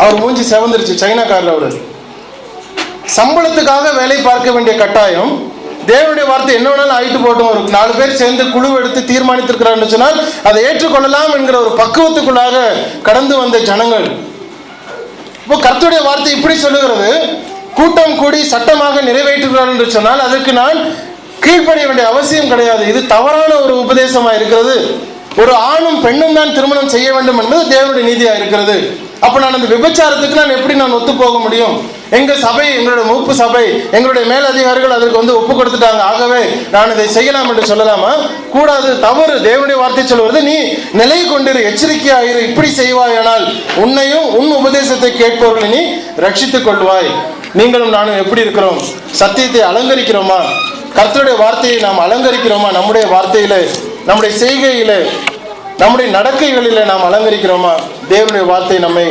அவர் மூஞ்சி செவந்துருச்சு. சைனாக்காரர் அவர். சம்பளத்துக்காக வேலை பார்க்க வேண்டிய கட்டாயம். தேவனுடைய வார்த்தை என்ன வேணாலும் ஆயிட்டு போட்டும், ஒரு 4 பேர் சேர்ந்து குழு எடுத்து தீர்மானித்திருக்கிறான்னு சொன்னால் அதை ஏற்றுக்கொள்ளலாம் என்கிற ஒரு பக்குவத்துக்குள்ளாக கடந்து வந்த ஜனங்கள். இப்போ கர்த்தருடைய வார்த்தை இப்படி சொல்லுகிறது, கூட்டம் கூடி சட்டமாக நிறைவேற்றுகிறார் என்று சொன்னால் அதற்கு நான் கீழ்ப்படிய வேண்டிய அவசியம் கிடையாது. இது தவறான ஒரு உபதேசமா இருக்கிறது. ஒரு ஆணும் பெண்ணும் தான் திருமணம் செய்ய வேண்டும் என்பது தேவனுடைய நீதியா இருக்கிறது. அப்ப நான் அந்த விபச்சாரத்துக்கு நான் எப்படி ஒத்து போக முடியும்? எங்க சபை, எங்களுடைய மூப்பு சபை, எங்களுடைய மேலதிகாரிகள் அதற்கு வந்து ஒப்பு கொடுத்துட்டாங்க, ஆகவே நான் இதை செய்யலாம் என்று சொல்லலாமா? கூடாது, தவறு. தேவனுடைய வார்த்தை சொல்வது, நீ நிலை கொண்டிரு, எச்சரிக்கையாயிரு. இப்படி செய்வாயானால் உன்னையும் உன் உபதேசத்தை கேட்பவர்களை நீ ரட்சித்துக் கொள்வாய். நீங்களும் நானும் எப்படி இருக்கிறோம்? சத்தியத்தை அலங்கரிக்கிறோமா? கர்த்தருடைய வார்த்தையை நாம் அலங்கரிக்கிறோமா? நம்முடைய வார்த்தையில, நம்முடைய செய்கையில, நம்முடைய நடக்கைகளில நாம் அலங்கரிக்கிறோமா? தேவனுடைய வார்த்தை நம்மை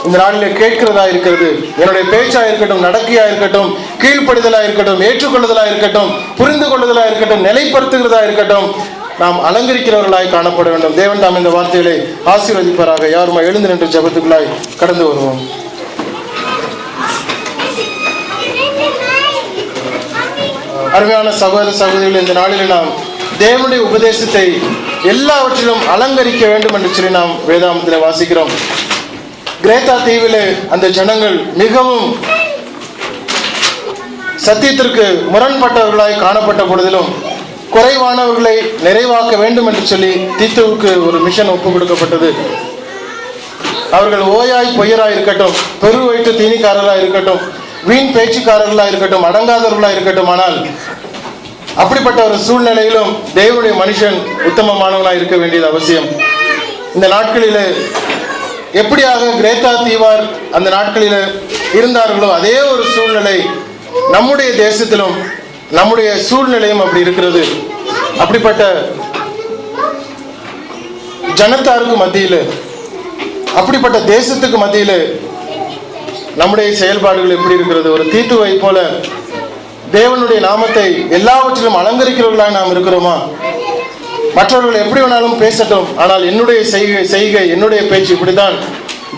இந்த நாளிலே கேட்கிறதா இருக்கிறது. என்னுடைய பேச்சா இருக்கட்டும், நடக்கையா இருக்கட்டும், கீழ்ப்படுதலா இருக்கட்டும், ஏற்றுக்கொள்ளுதலா இருக்கட்டும், புரிந்து கொள்ளுதலா இருக்கட்டும், நிலைப்படுத்துகிறதா இருக்கட்டும், நாம் அலங்கரிக்கிறவர்களாய் காணப்பட வேண்டும். தேவன் தாம் இந்த வார்த்தைகளை ஆசீர்வதிப்பாராக. யாருமா எழுந்து நின்று ஜெபத்துக்குள்ளாய் கடந்து வருவோம். அருமையான சகோதர சகோதரிகள், இந்த நாளில் நாம் தேவனுடைய உபதேசத்தை எல்லாவற்றிலும் அலங்கரிக்க வேண்டும் என்று சொல்லி நாம் வேதாமத்தில் வாசிக்கிறோம். கிரேத்தா தீவிலே அந்த ஜனங்கள் மிகவும் சத்தியத்திற்கு முரண்பட்டவர்களாய் காணப்பட்ட பொழுதிலும் குறைவானவர்களை நிறைவாக்க வேண்டும் என்று சொல்லி தீத்துவுக்கு ஒரு மிஷன் ஒப்பு கொடுக்கப்பட்டது. அவர்கள் ஓயாய் பொய்யராய் இருக்கட்டும், பெரு வயிற்று தீனிக்காரர்களாய் இருக்கட்டும், வீண் பேச்சுக்காரர்களாக இருக்கட்டும், அடங்காதவர்களாக இருக்கட்டும், ஆனால் அப்படிப்பட்ட ஒரு சூழ்நிலையிலும் தேவனுடைய மனுஷன் உத்தமமானவனாக இருக்க வேண்டியது அவசியம். இந்த நாட்களில் எப்படியாக கிரேத்தா தீவார் அந்த நாட்களில் இருந்தார்களோ அதே ஒரு சூழ்நிலை நம்முடைய தேசத்திலும், நம்முடைய சூழ்நிலையும் அப்படி இருக்கிறது. அப்படிப்பட்ட ஜனத்தாருக்கு மத்தியில், அப்படிப்பட்ட தேசத்துக்கு மத்தியில் நம்முடைய செயல்பாடுகள் எப்படி இருக்கிறது? ஒரு தீத்துவை போல தேவனுடைய நாமத்தை எல்லாவற்றிலும் அலங்கரிக்கிறவர்களாக நாம் இருக்கிறோமா? மற்றவர்கள் எப்படி வேணாலும் பேசட்டும், ஆனால் என்னுடைய செய்கை, என்னுடைய பேச்சு இப்படிதான்,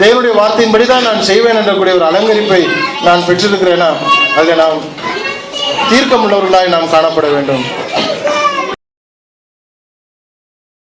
தேவனுடைய வார்த்தையின்படிதான் நான் செய்வேன் என்றக்கூடிய ஒரு அலங்கரிப்பை நான் பெற்றிருக்கிறேனா? அதை நாம் தீர்க்கமுள்ளவர்களாய் நாம் காணப்பட வேண்டும்.